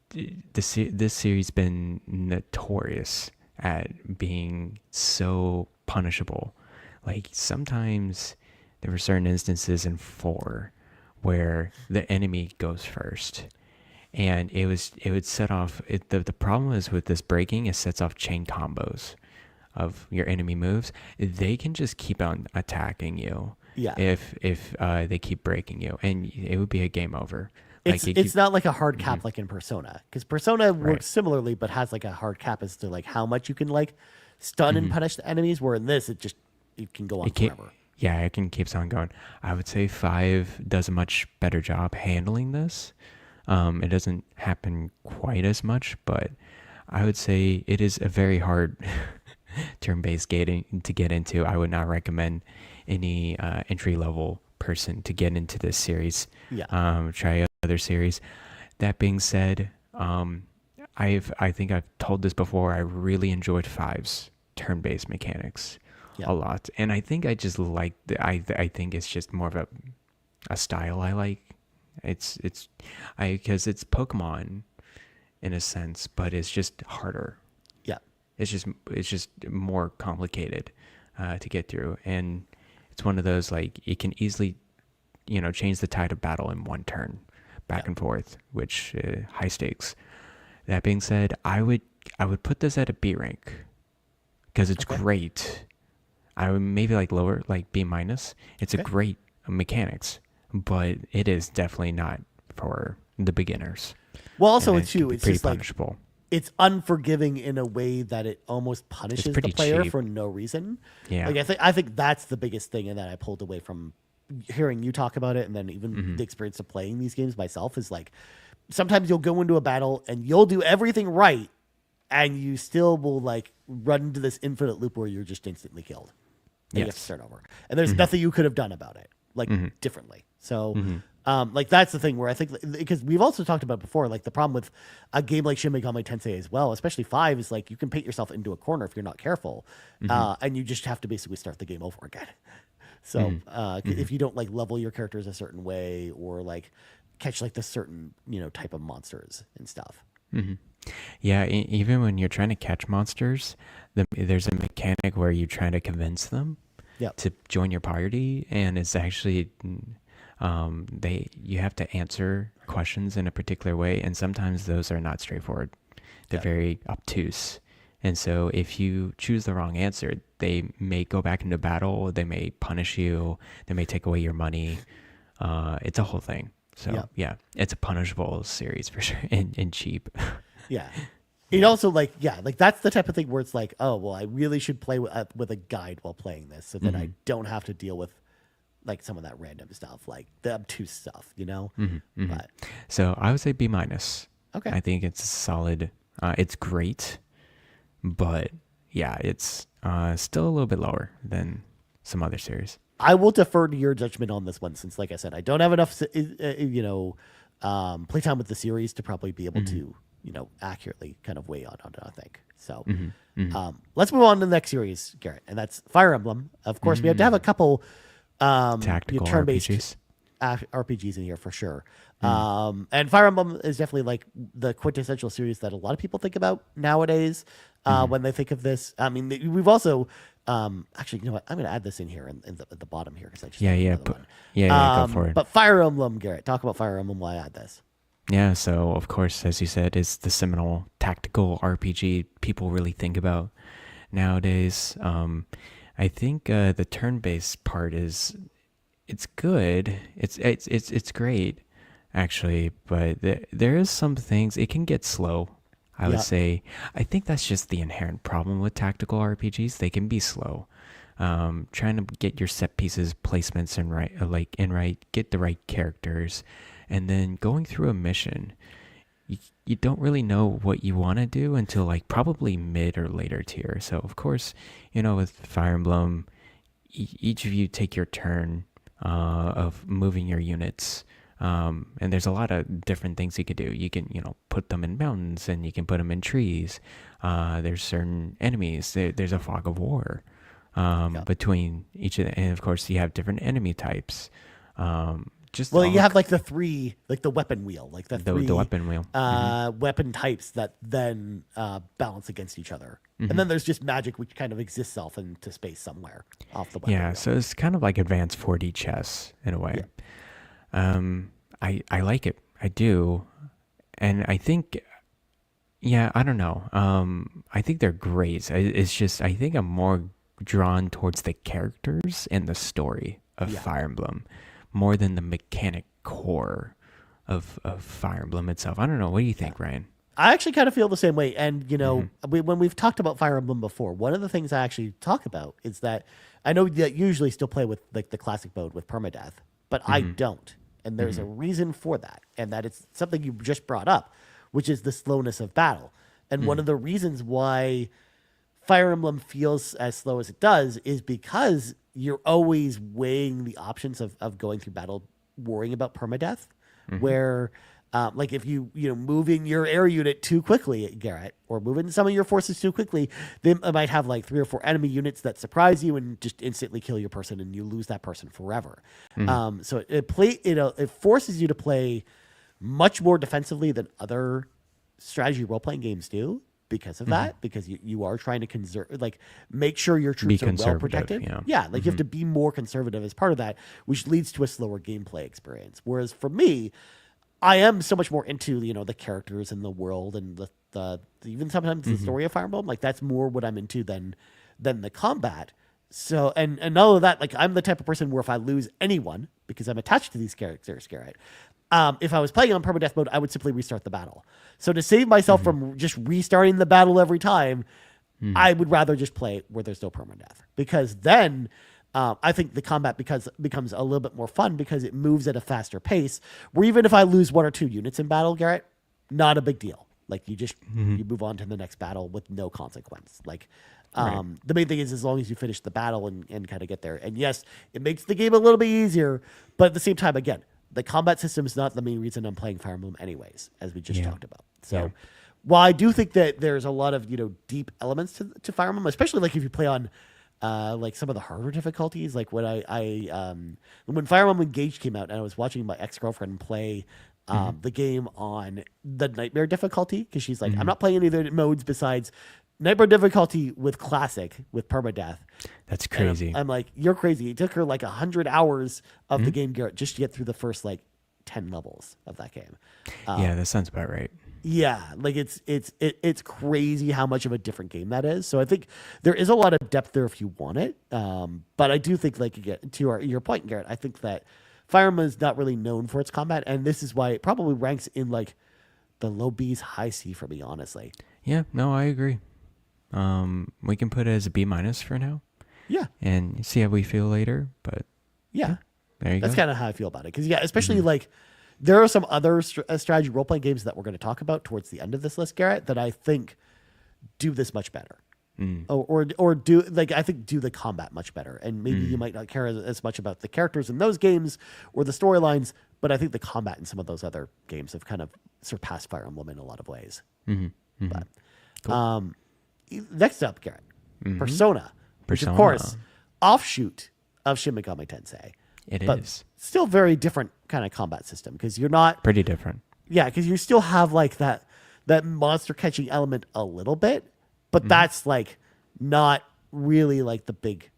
series been notorious at being so punishable. Like sometimes there were certain instances in 4 where the enemy goes first, and it would set off the problem is with this breaking, it sets off chain combos of your enemy moves. They can just keep on attacking you Yeah. if they keep breaking you, and it would be a game over. It's not like a hard cap like in Persona, because Persona Right. works similarly, but has like a hard cap as to like how much you can like stun and punish the enemies. Where in this, it can go on It can, forever. yeah, it can keeps on going. I would say 5 does a much better job handling this. It doesn't happen quite as much, but I would say it is a very hard turn-based gating to get into. I would not recommend any entry-level person to get into this series. Yeah. Try other series. That being said, I think I've told this before. I really enjoyed Five's turn-based mechanics Yeah. a lot, and I think I just like I think it's just more of a style I like. Because it's Pokemon in a sense, but it's just harder. Yeah. It's just more complicated to get through, and it's one of those like it can easily change the tide of battle in one turn, back and forth, which high stakes. That being said, I would put this at a B rank because it's great. I would maybe like lower, like B minus. It's a great mechanics, but it is definitely not for the beginners. Well, also And it's it can too. be It's pretty just like punishable. it's unforgiving in a way that it almost punishes the pretty player cheap. for no reason. Yeah. Like I think that's the biggest thing, and that I pulled away from hearing you talk about it, and then even the experience of playing these games myself is like sometimes you'll go into a battle and you'll do everything right, and you still will like run into this infinite loop where you're just instantly killed. And you have to Yes. start over, and there's nothing you could have done about it, like differently. So, like that's the thing where I think because we've also talked about before, like the problem with a game like Shin Megami Tensei as well, especially 5, is like you can paint yourself into a corner if you're not careful, and you just have to basically start the game over again. So, if you don't like level your characters a certain way or like catch like the certain type of monsters and stuff. Yeah, even when you're trying to catch monsters, there's a mechanic where you try to convince them Yep. to join your party, and it's actually you have to answer questions in a particular way, and sometimes those are not straightforward. They're very obtuse, and so if you choose the wrong answer, they may go back into battle. They may punish you. They may take away your money. It's a whole thing. So yeah, it's a punishable series for sure, and cheap. Yeah. It also like that's the type of thing where it's like, oh well, I really should play with a guide while playing this, so that I don't have to deal with like some of that random stuff, like the obtuse stuff, But So I would say B minus. okay, I think it's solid. It's great, but yeah, it's still a little bit lower than some other series. I will defer to your judgment on this one, since like I said, I don't have enough playtime with the series to probably be able to accurately kind of weigh on it, I think. So let's move on to the next series, Garrett, and that's Fire Emblem. Of course, we have to have a couple Tactical turn-based RPGs. RPGs in here for sure. And Fire Emblem is definitely like the quintessential series that a lot of people think about nowadays when they think of this. I mean, we've also actually, you know what? I'm going to add this in here at the bottom here because I just Go for it. But Fire Emblem, Garrett, talk about Fire Emblem while I add this. Yeah, so of course, as you said, it's the seminal tactical RPG people really think about nowadays. I think the turn-based part it's good. It's great, actually, but there is some things it can get slow. I would say. I think that's just the inherent problem with tactical RPGs. They can be slow. Trying to get your set pieces placements right, get the right characters, and then going through a mission. You don't really know what you want to do until like probably mid or later tier. So of course, with Fire Emblem, each of you take your turn of moving your units. And there's a lot of different things you could do. You can, put them in mountains, and you can put them in trees. There's certain enemies. There's a fog of war between each of them. And of course, you have different enemy types. You have like the three, like the weapon wheel, like the weapon wheel, weapon types that then balance against each other. And then there's just magic, which kind of exists off into space somewhere off the weapon wheel. So it's kind of like advanced 4D chess in a way. I like it. I do. And I think, yeah, I don't know. I think they're great. It's just, I think I'm more drawn towards the characters and the story of Yeah. Fire Emblem more than the mechanic core of Fire Emblem itself. I don't know. What do you think, Ryan? I actually kind of feel the same way. And, Mm-hmm. when we've talked about Fire Emblem before, one of the things I actually talk about is that I know that you usually still play with like the classic mode with permadeath, but I Mm-hmm. don't. And there's a reason for that. And that it's something you just brought up, which is the slowness of battle. And one of the reasons why Fire Emblem feels as slow as it does is because you're always weighing the options of going through battle, worrying about permadeath, where like if you moving your air unit too quickly, Garrett, or moving some of your forces too quickly, they might have like 3 or 4 enemy units that surprise you and just instantly kill your person, and you lose that person forever. So it forces you to play much more defensively than other strategy role playing games do because of that, because you are trying to conserve, like make sure your troops are well conservative, protected. yeah. Yeah, like you have to be more conservative as part of that, which leads to a slower gameplay experience. Whereas for me, I am so much more into the characters and the world and the even sometimes the story of Fire Emblem. Like that's more what I'm into than the combat. So and all of that, like I'm the type of person where if I lose anyone because I'm attached to these characters, Garrett, if I was playing on permadeath mode, I would simply restart the battle. So to save myself from just restarting the battle every time, I would rather just play where there's no permadeath, because then I think the combat becomes a little bit more fun because it moves at a faster pace. Where even if I lose 1 or 2 units in battle, Garrett, not a big deal. Like you just you move on to the next battle with no consequence. Like the main thing is as long as you finish the battle and kind of get there. And yes, it makes the game a little bit easier, but at the same time, again, the combat system is not the main reason I'm playing Fire Emblem anyways, as we just talked about. So while I do think that there's a lot of deep elements to Fire Emblem, especially like if you play on like some of the harder difficulties, like when when Fire Emblem Engage came out and I was watching my ex-girlfriend play the game on the Nightmare difficulty, because she's like, I'm not playing any of the modes besides Nightmare difficulty with Classic with permadeath. That's crazy. I'm like, you're crazy. It took her like 100 hours of the game, Garrett, just to get through the first like 10 levels of that game. Yeah, that sounds about right. Yeah, like it's crazy how much of a different game that is. So I think there is a lot of depth there if you want it. But I do think, like, again, to your point, Garrett, I think that Fire Emblem is not really known for its combat, and this is why it probably ranks in like the low B's, high C for me, honestly. Yeah, no, I agree. We can put it as a B- for now. Yeah, And see how we feel later. But yeah, there you that's go. kind of how I feel about it. Because especially like there are some other strategy role playing games that we're going to talk about towards the end of this list, Garrett, that I think do this much better. Or do, like, I think do the combat much better. And maybe you might not care as much about the characters in those games or the storylines, but I think the combat in some of those other games have kind of surpassed Fire Emblem in a lot of ways. But next up, Garrett, Persona, which of course offshoot of Shin Megami Tensei. It but is still very different kind of combat system, because you're not pretty different. Yeah, because you still have like that monster catching element a little bit, but that's like not really like the big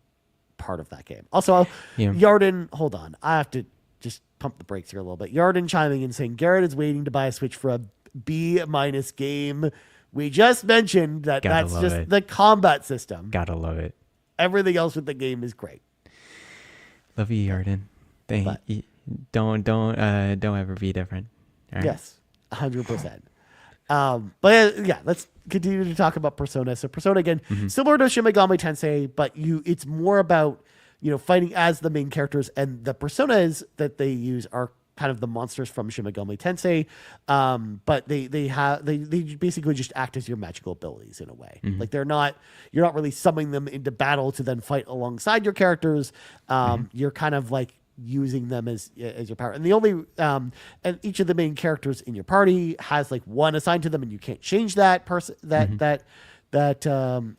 part of that game. Also, Yarden, hold on, I have to just pump the brakes here a little bit. Yarden chiming in saying Garrett is waiting to buy a Switch for a B- game. We just mentioned that that's just the combat system. Gotta love it. Everything else with the game is great. Love you, Yarden. Don't ever be different. All right? Yes, 100%. But yeah, let's continue to talk about Persona. So Persona, again, similar to Shin Megami Tensei, but it's more about fighting as the main characters, and the personas that they use are kind of the monsters from Shin Megami Tensei, but they basically just act as your magical abilities in a way. Like you're not really summoning them into battle to then fight alongside your characters. You're kind of like using them as your power, and the only and each of the main characters in your party has like one assigned to them, and you can't change that person that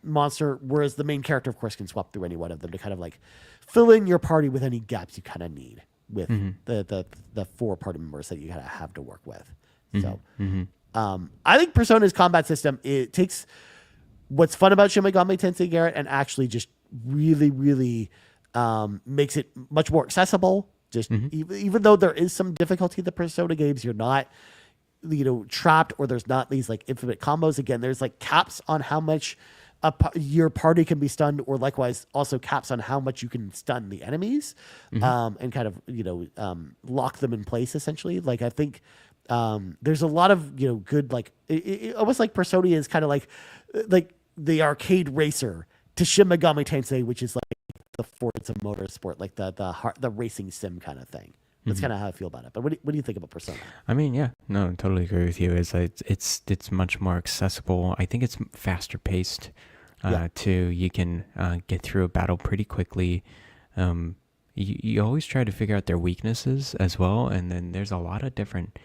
monster, whereas the main character of course can swap through any one of them to kind of like fill in your party with any gaps you kind of need with the 4 party members that you kind of have to work with. So I think Persona's combat system, it takes what's fun about Shin Megami Tensei, Garrett, and actually just really makes it much more accessible. Just even though there is some difficulty in the Persona games, you're not trapped, or there's not these like infinite combos. Again, there's like caps on how much your party can be stunned, or likewise also caps on how much you can stun the enemies, and kind of lock them in place essentially. Like I think there's a lot of good, like almost like Persona is kind of like the arcade racer to Shin Megami Tensei, which is like the Forza Motorsport, like the racing sim kind of thing. That's kind of how I feel about it. But what do you think about Persona? I mean, yeah, no, I totally agree with you. It's much more accessible. I think it's faster paced. You can get through a battle pretty quickly. You always try to figure out their weaknesses as well, and then there's a lot of different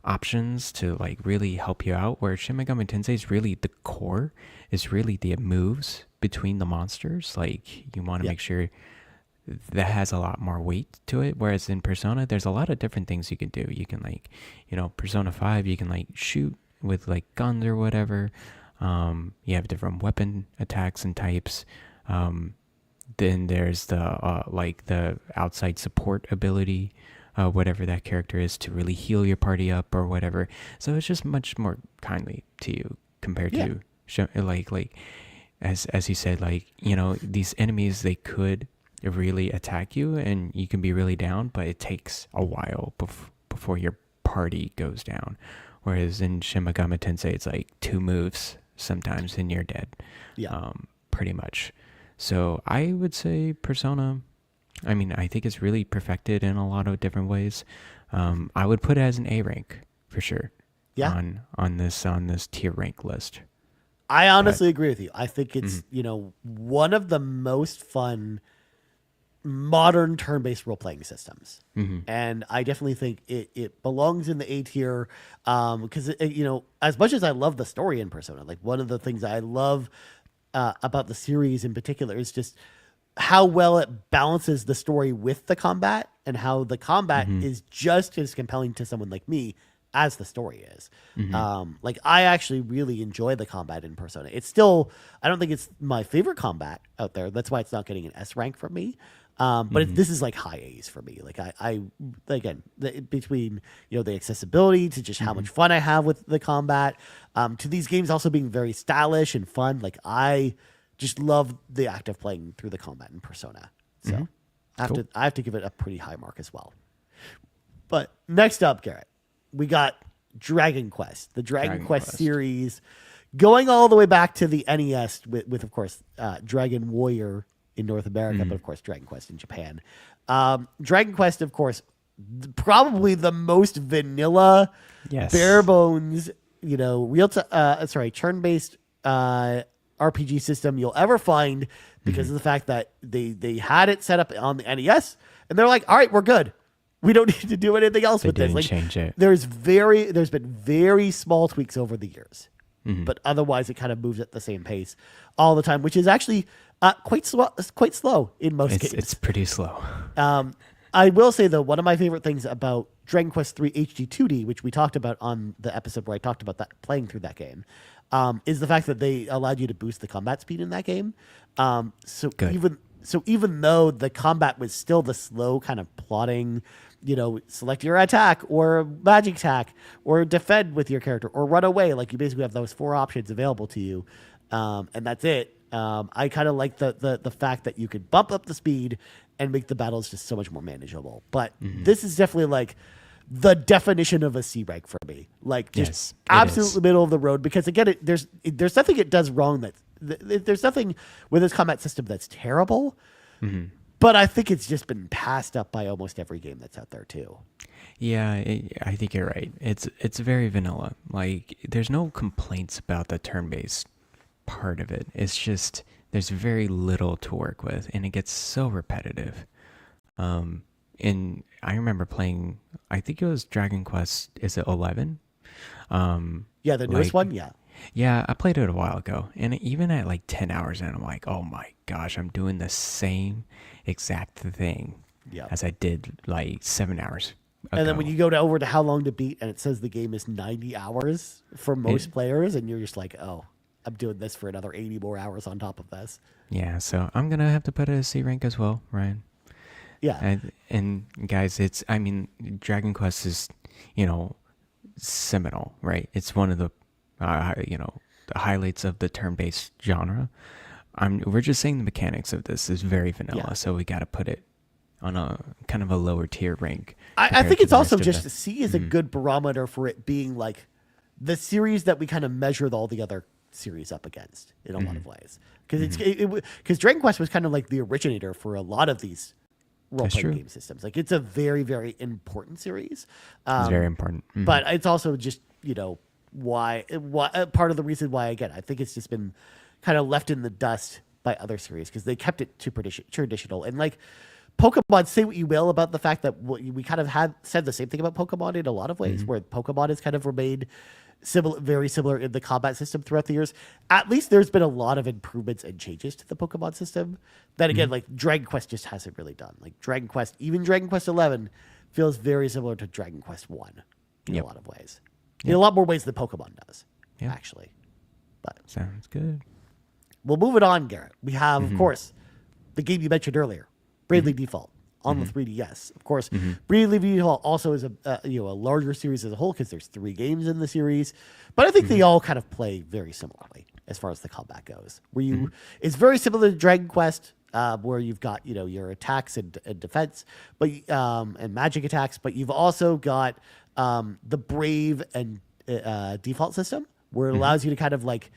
options to like really help you out. Where Shin Megami Tensei is really the core, is really the moves between the monsters. Like you want to make sure that has a lot more weight to it. Whereas in Persona, there's a lot of different things you can do. You can like, Persona 5, you can like shoot with like guns or whatever. You have different weapon attacks and types. Then there's the outside support ability, whatever that character is, to really heal your party up or whatever. So it's just much more kindly to you compared to like as you said, like these enemies, they could really attack you and you can be really down, but it takes a while before your party goes down. Whereas in Shin Megami Tensei, it's like 2 moves sometimes and you're dead. Pretty much. So I would say Persona, I mean, I think it's really perfected in a lot of different ways. I would put it as an A rank for sure. On this tier rank list. I honestly agree with you. I think it's one of the most fun modern turn-based role-playing systems, and I definitely think it belongs in the A tier, because as much as I love the story in Persona, like one of the things I love about the series in particular is just how well it balances the story with the combat, and how the combat is just as compelling to someone like me as the story is. Like I actually really enjoy the combat in Persona. It's still, I don't think it's my favorite combat out there. That's why it's not getting an S rank from me. But this is like high A's for me. Like I again, between the accessibility to just how much fun I have with the combat, to these games also being very stylish and fun. Like I just love the act of playing through the combat in Persona. So I have to give it a pretty high mark as well. But next up, Garrett, we got Dragon Quest, the Dragon Quest series, going all the way back to the NES with of course Dragon Warrior in North America, but of course Dragon Quest in Japan. Dragon Quest, of course, probably the most vanilla, bare bones, turn-based RPG system you'll ever find, because of the fact that they had it set up on the NES, and they're like, all right, we're good. We don't need to do anything else with this. Like, change it. There's been very small tweaks over the years, but otherwise it kind of moves at the same pace all the time, which is actually quite slow in most games. It's pretty slow. I will say though, one of my favorite things about Dragon Quest 3 HD 2D, which we talked about on the episode where I talked about that playing through that game, is the fact that they allowed you to boost the combat speed in that game. Even though the combat was still the slow kind of plodding, select your attack or magic attack or defend with your character or run away. Like you basically have those 4 options available to you. And that's it. I kind of like the fact that you could bump up the speed and make the battles just so much more manageable. But this is definitely like the definition of a C rank for me. Like just absolutely middle of the road, because again, there's nothing it does wrong. There's nothing with this combat system that's terrible. But I think it's just been passed up by almost every game that's out there too. Yeah, I think you're right. It's very vanilla. Like there's no complaints about the turn-based part of it. It's just there's very little to work with, and it gets so repetitive. And I remember playing, I think it was Dragon Quest, is it 11? Yeah, the newest one. Yeah, I played it a while ago, and even at like 10 hours in, I'm like, oh my gosh, I'm doing the same exact thing as I did like 7 hours ago. And then when you go over to how long to beat, and it says the game is 90 hours for most players, and you're just like, oh, I'm doing this for another 80 more hours on top of this. Yeah, so I'm going to have to put it as C rank as well, Ryan. Yeah. And guys, Dragon Quest is, seminal, right? It's one of the the highlights of the turn-based genre. We're just saying the mechanics of this is very vanilla, so we got to put it on a kind of a lower tier rank. I think it's also just C is a good barometer for it being like the series that we kind of measured all the other series up against in a lot of ways. Because Dragon Quest was kind of like the originator for a lot of these role-playing game systems. Like it's a very, very important series. It's very important. But it's also just, why part of the reason why, again, I think it's just been kind of left in the dust by other series because they kept it too traditional. And like Pokemon, say what you will about the fact that we kind of had said the same thing about Pokemon in a lot of ways, where Pokemon has kind of remained very similar in the combat system throughout the years. At least there's been a lot of improvements and changes to the Pokemon system that, again, like Dragon Quest just hasn't really done. Like Dragon Quest, even Dragon Quest 11 feels very similar to Dragon Quest 1 in a lot of ways. In a lot more ways than Pokemon does, actually. But sounds good. We'll move it on, Garrett. We have, of course, the game you mentioned earlier, Bravely Default on the 3DS. Of course, Bravely Default also is a larger series as a whole because there's 3 games in the series. But I think they all kind of play very similarly as far as the combat goes. Where it's very similar to Dragon Quest, where you've got your attacks and defense, but and magic attacks. But you've also got the Brave and default system, where it allows you to kind of like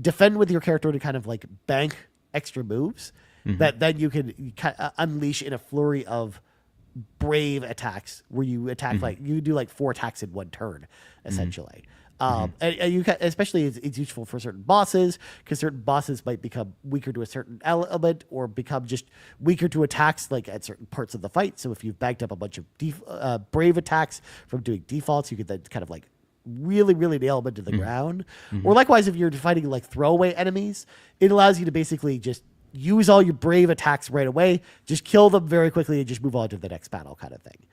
defend with your character to kind of like bank extra moves that then you can unleash in a flurry of brave attacks where you attack like you do like 4 attacks in one turn essentially. And you especially it's useful for certain bosses because certain bosses might become weaker to a certain element or become just weaker to attacks like at certain parts of the fight. So if you've backed up a bunch of brave attacks from doing defaults, you could then kind of like really, really nail them into the ground. Or likewise, if you're fighting like throwaway enemies, it allows you to basically just use all your brave attacks right away, just kill them very quickly and just move on to the next battle kind of thing.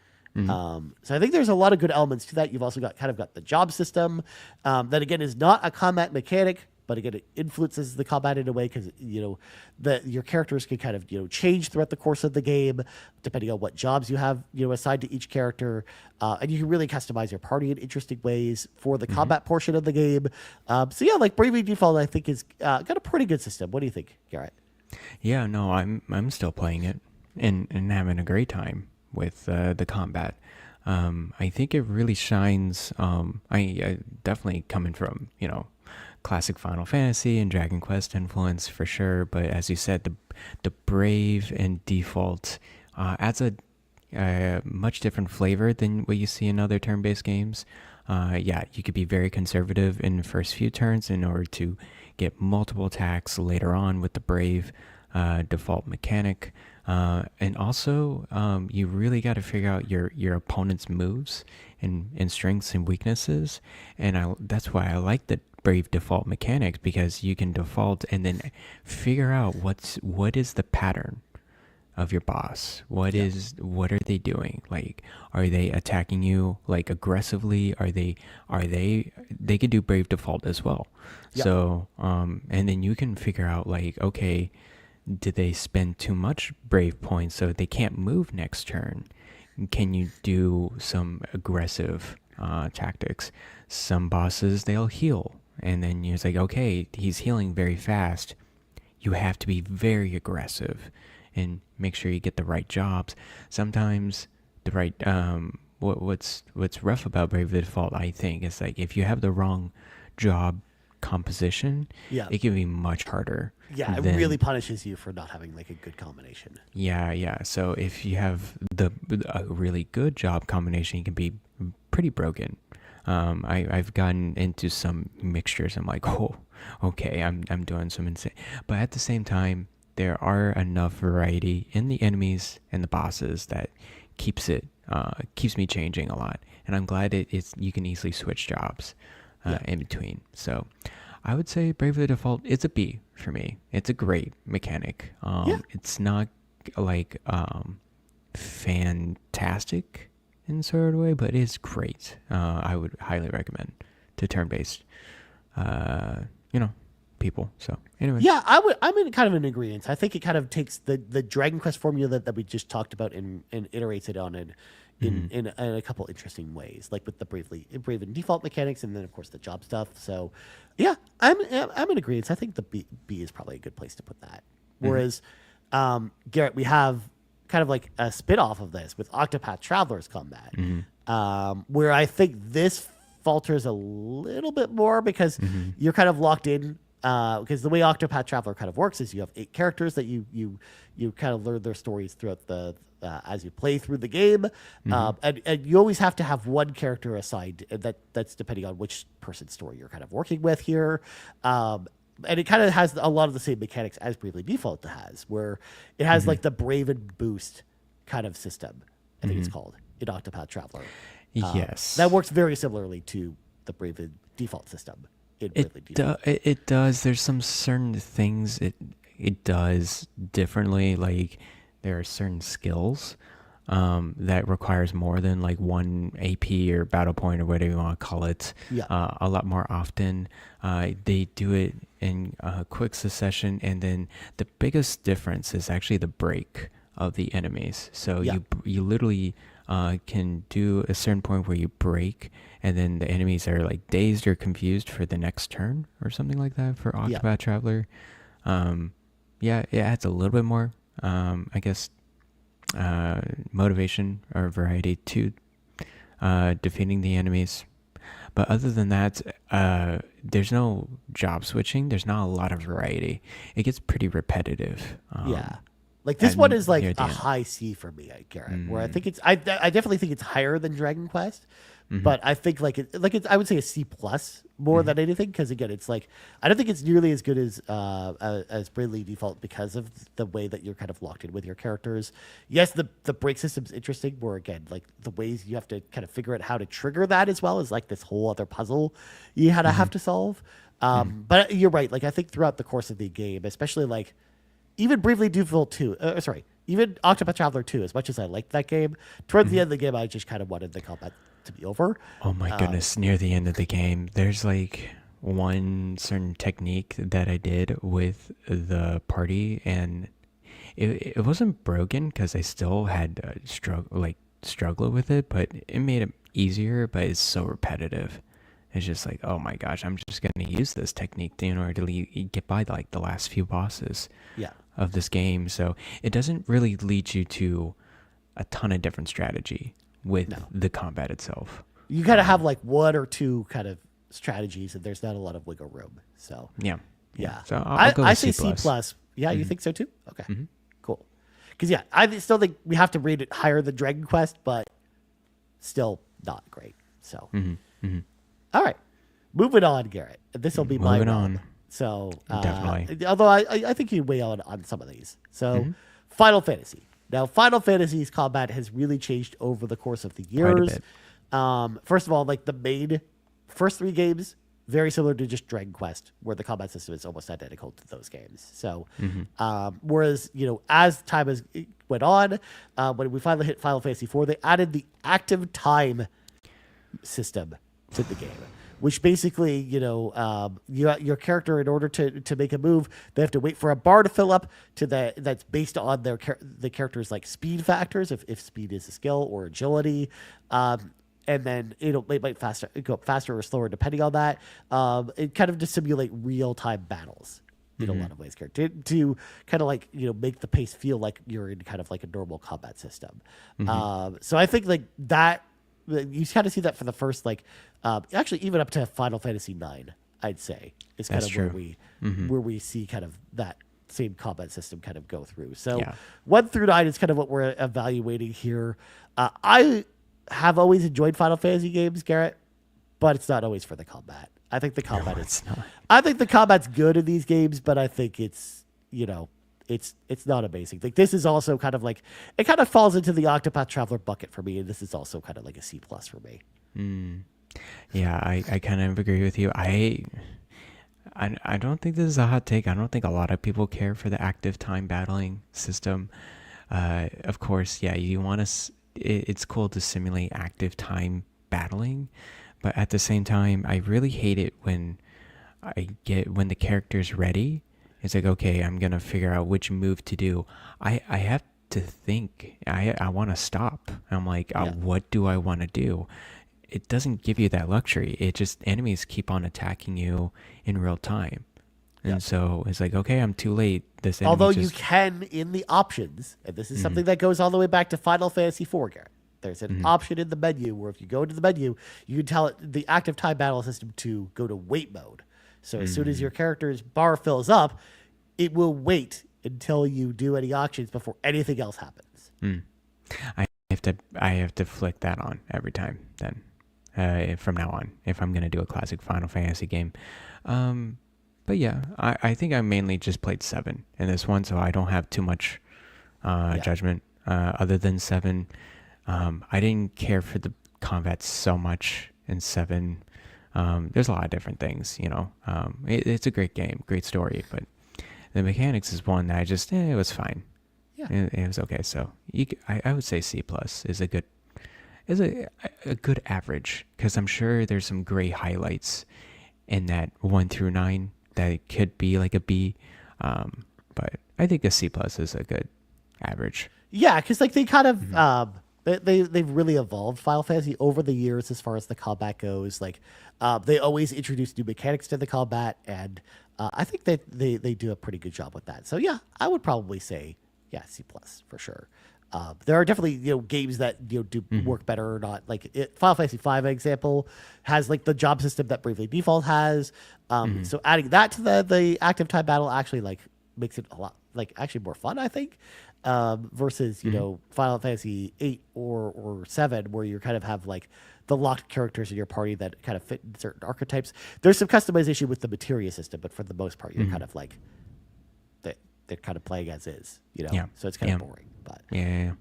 So I think there's a lot of good elements to that. You've also got the job system that again is not a combat mechanic, but again it influences the combat in a way because your characters can kind of change throughout the course of the game depending on what jobs you have assigned to each character, and you can really customize your party in interesting ways for the combat portion of the game. So yeah, like Bravely Default I think is got a pretty good system. What do you think, Garrett? Yeah, no, I'm still playing it and having a great time with the combat. I think it really shines. I definitely coming from classic Final Fantasy and Dragon Quest influence for sure. But as you said, the Brave and Default adds a much different flavor than what you see in other turn-based games. You could be very conservative in the first few turns in order to get multiple attacks later on with the Brave default mechanic. And also, you really got to figure out your opponent's moves and strengths and weaknesses. And that's why I like the Brave default mechanics, because you can default and then figure out what is the pattern of your boss. What are they doing? Like, are they attacking you like aggressively? They could do Brave default as well. Yep. So, and then you can figure out like, okay, did they spend too much Brave points so they can't move next turn? Can you do some aggressive tactics? Some bosses, they'll heal. And then you're like, okay, he's healing very fast. You have to be very aggressive and make sure you get the right jobs. Sometimes the right, what's rough about Brave Default, I think, is like if you have the wrong job composition, it can be much harder. Yeah, it really punishes you for not having like a good combination. Yeah. So if you have a really good job combination, you can be pretty broken. I've gotten into some mixtures. I'm like, oh, okay, I'm doing some insane. But at the same time, there are enough variety in the enemies and the bosses that keeps me changing a lot. And I'm glad you can easily switch jobs in between. So I would say Bravely Default is a B for me. It's a great mechanic. It's not like fantastic in sort of way, but it is great. I would highly recommend to turn-based, people. So anyway, Yeah, I'm in kind of an agreement. I think it kind of takes the Dragon Quest formula that we just talked about and iterates it on in a couple interesting ways, like with the brave and default mechanics, and then of course the job stuff. So, yeah, I'm in agreement. I think the B is probably a good place to put that. Whereas, Garrett, we have kind of like a spin-off of this with Octopath Traveler's Combat, where I think this falters a little bit more because you're kind of locked in. Because the way Octopath Traveler kind of works is you have 8 characters that you kind of learn their stories throughout the as you play through the game, and you always have to have one character assigned that's depending on which person's story you're kind of working with here. And it kind of has a lot of the same mechanics as Bravely Default has, where it has like the Brave and Boost kind of system, I think it's called, in Octopath Traveler. yes, That works very similarly to the Brave and Default system. It does. There's some certain things it does differently. Like there are certain skills that requires more than like one AP or battle point or whatever you want to call it. Yeah. A lot more often. They do it in quick succession, and then the biggest difference is actually the break of the enemies. So you literally can do a certain point where you break, and then the enemies are like dazed or confused for the next turn or something like that for Octopath Traveler. It adds a little bit more, I guess, motivation or variety to defeating the enemies. But other than that, there's no job switching. There's not a lot of variety. It gets pretty repetitive. Like this one is like a high C for me, Garrett. Where I think I definitely think it's higher than Dragon Quest, but I think I would say a C plus more than anything, because again, it's like I don't think it's nearly as good as Bravely Default because of the way that you're kind of locked in with your characters. Yes, the break system's interesting, where again, like the ways you have to kind of figure out how to trigger that as well is like this whole other puzzle you have to solve. But you're right. Like I think throughout the course of the game, especially like even Bravely Default 2, even Octopath Traveler 2, as much as I liked that game, towards the end of the game, I just kind of wanted the combat to be over. Oh my goodness, near the end of the game, there's like one certain technique that I did with the party, and it wasn't broken because I still had struggle with it, but it made it easier, but it's so repetitive. It's just like, oh my gosh, I'm just going to use this technique in order to get by like the last few bosses of this game. So it doesn't really lead you to a ton of different strategy with the combat itself. You kind of have like one or two kind of strategies, and there's not a lot of wiggle room. So yeah. So I say C plus. Yeah, you think so too? Okay, cool. Because I still think we have to rate it higher than Dragon Quest, but still not great. So. All right, moving on, Garrett. This will be my one. So definitely. Although I think you weigh on some of these. So Final Fantasy. Now, Final Fantasy's combat has really changed over the course of the years. First of all, like the main first 3 games, very similar to just Dragon Quest, where the combat system is almost identical to those games. So, whereas as time went on, when we finally hit Final Fantasy IV, they added the active time system to the game, which basically, your character, in order to make a move, they have to wait for a bar to fill up that's based on the character's like speed factors, if speed is a skill, or agility, and then it might go up faster or slower depending on that. It kind of to simulate real time battles in a lot of ways, to kind of like make the pace feel like you're in kind of like a normal combat system. So I think like that. You kind of see that for the first, actually even up to Final Fantasy IX, I'd say, is kind of where we see kind of that same combat system kind of go through. So 1 through 9 is kind of what we're evaluating here. I have always enjoyed Final Fantasy games, Garrett, but it's not always for the combat. I think the combat I think the combat's good in these games, but I think it's it's not amazing. Like this is also kind of like it kind of falls into the Octopath Traveler bucket for me, and this is also kind of like a C plus for me. Yeah, I kind of agree with you. I don't think this is a hot take. I don't think a lot of people care for the active time battling system. Of course, you want to. It's cool to simulate active time battling, but at the same time, I really hate it when I get when the character's ready, it's like, okay, I'm gonna figure out which move to do. I have to think. I want to stop. I'm like, Yeah. what do I want to do? It doesn't give you that luxury. It just enemies keep on attacking you in real time, Yeah. and so it's like, okay, I'm too late. This enemy Although you just. can in the options, and this is Mhm, something that goes all the way back to Final Fantasy IV, Garrett. There's an mhm, option in the menu where if you go into the menu, you can tell it the active time battle system to go to wait mode. So as soon as your mhm, character's bar fills up, it will wait until you do any auctions before anything else happens. mm. I have to flick that on every time then. From now on, if I'm gonna do a classic Final Fantasy game. Um, but yeah, I think I mainly just played 7 in this one, so I don't have too much Yeah. judgment other than 7. I didn't care for the combat so much in 7. There's a lot of different things, it's a great game, great story, but the mechanics is one that I just, it was fine. Yeah. It was okay. So I would say C plus is a good average, because I'm sure there's some great highlights in that 1 through 9 that could be like a B. But I think a C plus is a good average. Yeah, because like they kind of Mhm. they've really evolved Final Fantasy over the years as far as the combat goes. Like they always introduce new mechanics to the combat, and I think that they do a pretty good job with that. So yeah, I would probably say yeah C plus for sure. There are definitely games that do Mhm. work better or not. Like Final Fantasy V, example, has like the job system that Bravely Default has. Mhm. So adding that to the active time battle actually like makes it a lot like actually more fun, I think, versus Mhm. Final Fantasy 8 or 7, where you kind of have like the locked characters in your party that kind of fit in certain archetypes. There's some customization with the materia system, but for the most part, you're kind Mhm. of like they're kind of playing as is, Yeah. so it's kind of Yeah. boring. But Yeah. Yeah. Yeah.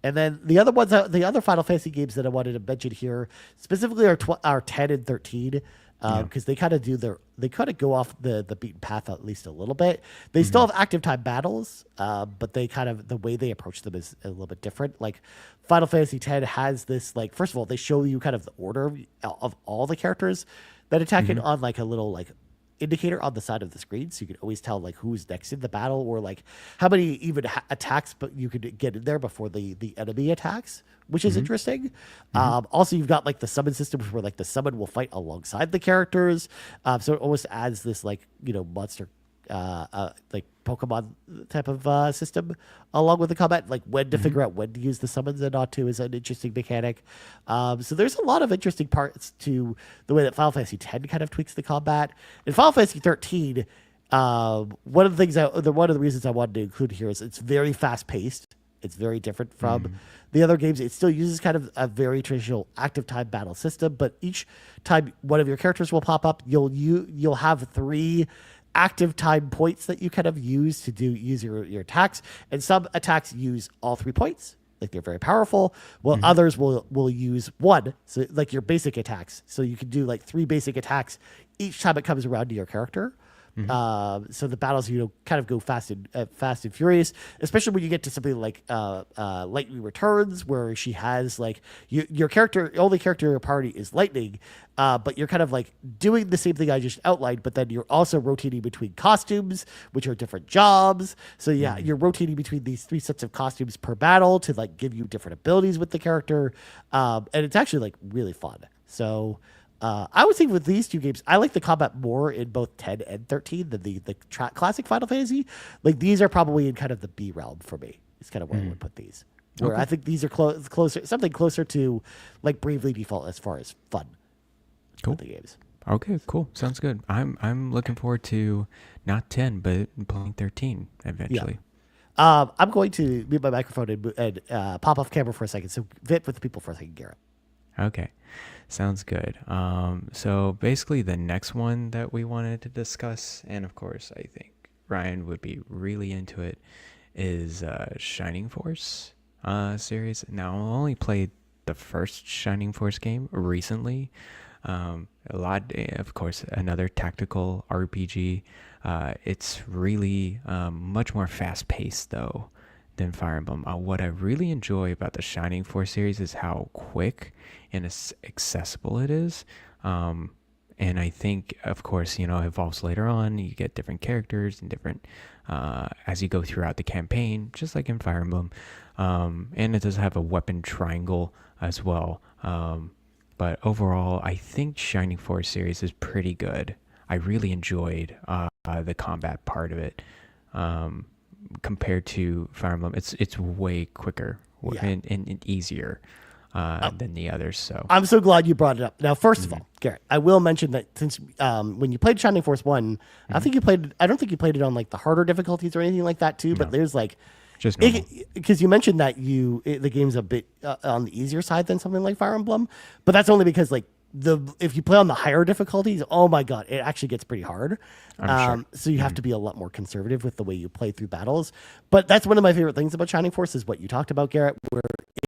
and then the other ones, the other Final Fantasy games that I wanted to mention here specifically are 10 and 13, Yeah. because they kind of go off the beaten path at least a little bit. They still Mhm. have active time battles, but they kind of the way they approach them is a little bit different. Like Final Fantasy 10 has this like first of all they show you kind of the order of all the characters that attack it Mhm. on like a little like indicator on the side of the screen, so you can always tell like who's next in the battle or like how many even attacks but you could get in there before the enemy attacks, which is Mhm. interesting. Mhm. Also you've got like the summon systems where like the summon will fight alongside the characters, so it almost adds this like monster like Pokemon type of system along with the combat, like when to Mhm. figure out when to use the summons and not to is an interesting mechanic. So there's a lot of interesting parts to the way that Final Fantasy X kind of tweaks the combat. In Final Fantasy 13, one of the things one of the reasons I wanted to include here is it's very fast paced. It's very different from Mhm. the other games. It still uses kind of a very traditional active time battle system, but each time one of your characters will pop up, you'll have 3 active time points that you kind of use to use your attacks, and some attacks use all 3 points, like they're very powerful, while Mhm. others will use one, so like your basic attacks, so you can do like 3 basic attacks each time it comes around to your character. Mhm. So the battles, kind of go fast and furious, especially when you get to something like Lightning Returns, where she has like your character, only character in your party is Lightning, but you're kind of like doing the same thing I just outlined, but then you're also rotating between costumes, which are different jobs. So yeah, Mhm. you're rotating between these 3 sets of costumes per battle to like give you different abilities with the character, and it's actually like really fun. So. I would say with these 2 games, I like the combat more in both 10 and 13 than the classic Final Fantasy. Like these are probably in kind of the B realm for me. It's kind of where I Mhm. would put these. Where I Okay. think these are closer, something closer to like Bravely Default as far as fun with Cool. the games. Okay. Cool. Sounds good. I'm looking forward to not 10, but playing 13 Yeah. eventually. I'm going to mute my microphone and pop off camera for a second. So vent with the people for a second, Garrett. Okay. Sounds good. So basically, the next one that we wanted to discuss, and of course, I think Ryan would be really into it, is Shining Force series. Now, I only played the first Shining Force game recently. A lot, of course, another tactical RPG. It's really much more fast paced, though, than Fire Emblem. What I really enjoy about the Shining Force series is how quick and accessible it is. And I think, of course, it evolves later on. You get different characters and different as you go throughout the campaign, just like in Fire Emblem. And it does have a weapon triangle as well. But overall, I think Shining Force series is pretty good. I really enjoyed the combat part of it. Compared to Fire Emblem, it's way quicker and easier than the others. So I'm so glad you brought it up. Now, first of all, Garrett, I will mention that since when you played Shining Force 1, I don't think you played it on like the harder difficulties or anything like that too, but there's like just normal. Because you mentioned that the game's a bit on the easier side than something like Fire Emblem, but that's only because like if you play on the higher difficulties, oh my god, it actually gets pretty hard. Sure. So you have to be a lot more conservative with the way you play through battles. But that's one of my favorite things about Shining Force is what you talked about, Garrett, where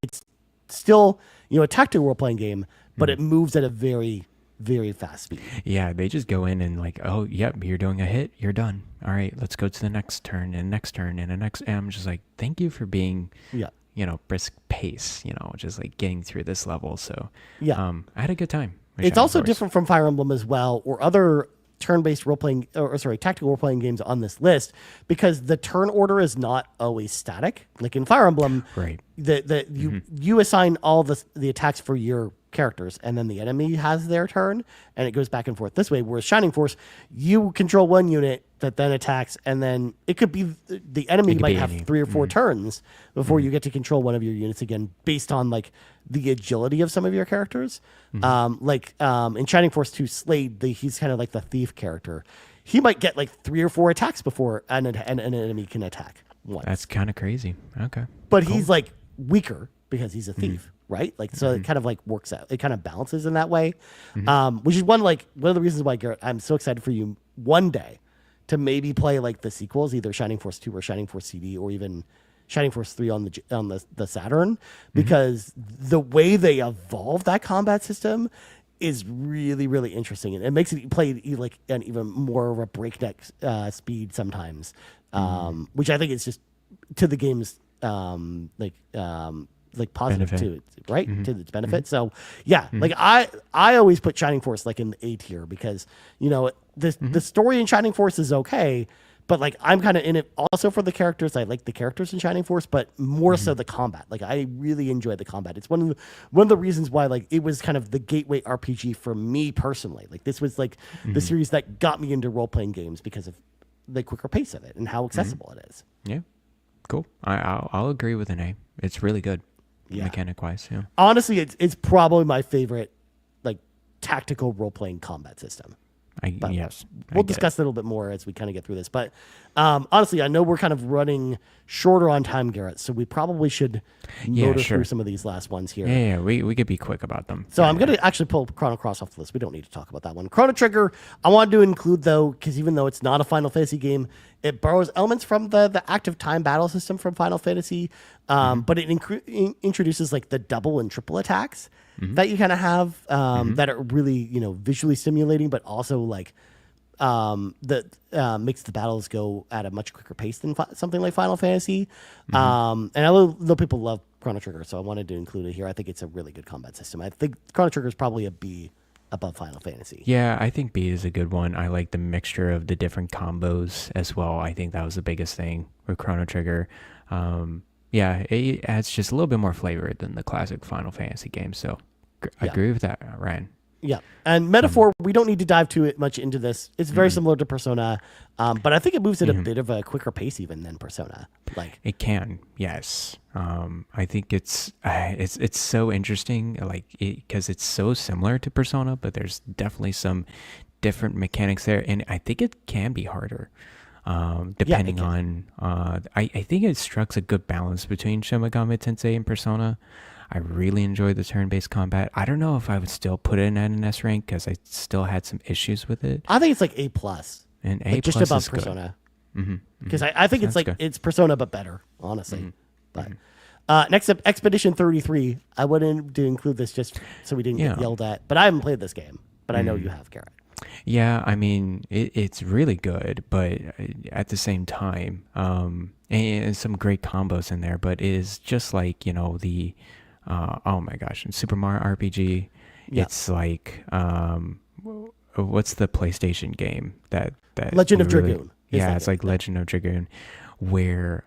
it's still a tactical role playing game, but it moves at a very, very fast speed. Yeah, they just go in and like, oh, yep, you're doing a hit, you're done. All right, let's go to the next turn and next turn and the next. And I'm just like, thank you for being, brisk pace, just like getting through this level. So I had a good time. It's also different from Fire Emblem as well, or other turn-based role-playing, tactical role-playing games on this list, because the turn order is not always static. Like in Fire Emblem, right? You assign all the attacks for your characters, and then the enemy has their turn, and it goes back and forth this way. Whereas Shining Force, you control one unit that then attacks, and then it could be the enemy might have 3 or 4 turns before you get to control one of your units again, based on like the agility of some of your characters. In Shining Force 2, Slade, he's kind of like the thief character. He might get like 3 or 4 attacks before an enemy can attack once. That's kind of crazy. Okay, but cool. He's like weaker because he's a thief. Right? Like, so it kind of like works out. It kind of balances in that way. Which is one of the reasons why, Garrett, I'm so excited for you one day to maybe play like the sequels, either Shining Force 2 or Shining Force CD, or even Shining Force 3 on the Saturn, because the way they evolve that combat system is really, really interesting. And it makes it play like an even more of a breakneck speed sometimes, which I think is just to the game's positive benefit. to it, right? To its benefit. So like I always put Shining Force like in the A tier, because the story in Shining Force is okay, but like I'm kind of in it also for the characters. I like the characters in Shining Force, but more so the combat. Like I really enjoy the combat. It's one of the reasons why like it was kind of the gateway RPG for me personally. Like this was like the series that got me into role playing games because of the quicker pace of it and how accessible it is. Yeah, cool. I'll agree with an A. It's really good. Mechanic wise, honestly, it's probably my favorite like tactical role-playing combat system. We'll discuss it a little bit more as we kind of get through this, but honestly, I know we're kind of running shorter on time, Garrett, so we probably should motor through some of these last ones here. We could be quick about them. So I'm going to actually pull Chrono Cross off the list. We don't need to talk about that one. Chrono Trigger, I wanted to include, though, because even though it's not a Final Fantasy game, it borrows elements from the active time battle system from Final Fantasy, but it introduces like the double and triple attacks that you kind of have that are really visually stimulating, but also like that makes the battles go at a much quicker pace than something like Final Fantasy. And I know people love Chrono Trigger, so I wanted to include it here. I think it's a really good combat system. I think Chrono Trigger is probably a B above Final Fantasy. Yeah, I think B is a good one. I like the mixture of the different combos as well. I think that was the biggest thing with Chrono Trigger. It adds just a little bit more flavor than the classic Final Fantasy games. So I agree with that, Ryan. Yeah, and Metaphor, we don't need to dive too much into this. It's very similar to Persona, but I think it moves at a bit of a quicker pace even than Persona. Like it can, yes. I think it's so interesting, like because it's so similar to Persona, but there's definitely some different mechanics there, and I think it can be harder, depending on. I think it strikes a good balance between Shin Megami Tensei and Persona. I really enjoyed the turn-based combat. I don't know if I would still put it in an S rank because I still had some issues with it. I think it's like A+. And A+, just above Persona. Because I think it's like good. It's Persona but better, honestly. But next up, Expedition 33. I wanted to include this just so we didn't get yelled at. But I haven't played this game. But I know you have, Garrett. Yeah, I mean, it's really good, but at the same time, and some great combos in there. But it is just like, the... oh my gosh, in Super Mario RPG, it's like what's the PlayStation game that Legend of really, Dragoon. is yeah, that it's game. like Legend of Dragoon, where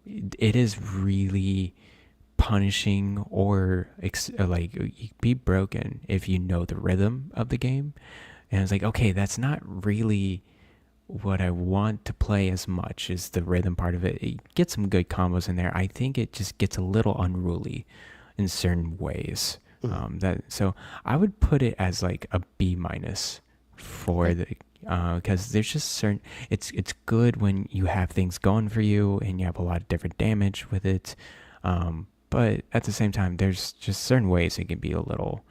it is really punishing or like you be broken if you know the rhythm of the game. And it's like, okay, that's not really what I want to play as much as the rhythm part of it. It gets some good combos in there. I think it just gets a little unruly in certain ways. So I would put it as like a B minus for the because there's just certain it's good when you have things going for you and you have a lot of different damage with it. But at the same time, there's just certain ways it can be a little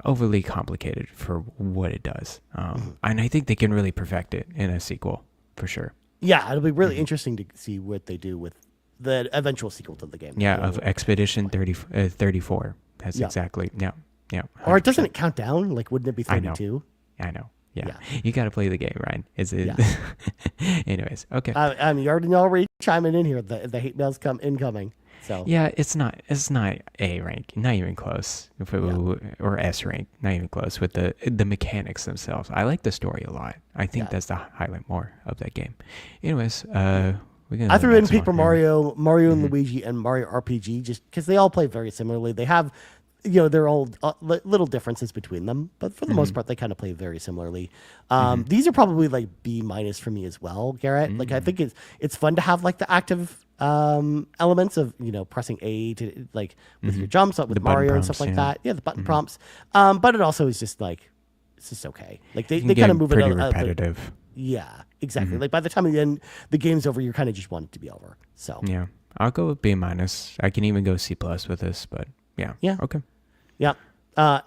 overly complicated for what it does. And I think they can really perfect it in a sequel for sure. Yeah, it'll be really interesting to see what they do with the eventual sequel to the game. Yeah, of Expedition 34. That's exactly. Yeah. Yeah. Or 100%. doesn't it count down? Like, wouldn't it be 32? I know. Yeah. You got to play the game, Ryan. Is it? Yeah. Anyways, okay. I mean, you're already chiming in here. The hate mails come incoming. So Yeah, it's not A rank, not even close. Or S rank, not even close with the mechanics themselves. I like the story a lot. I think that's the highlight more of that game. Anyways, I threw in Paper Mario, Mario and Luigi, and Mario RPG just because they all play very similarly. They have, they're all little differences between them, but for the most part, they kind of play very similarly. These are probably like B minus for me as well, Garrett. Like I think it's fun to have like the active elements of pressing A to like with your jumps up with Mario and stuff like that. Yeah, the button prompts. But it also is just like it's just okay. Like they kind of move it pretty a repetitive. Yeah, exactly. Like by the time the game's over, you kind of just want it to be over. So yeah, I'll go with B minus. I can even go C plus with this, but yeah. Okay. Yeah.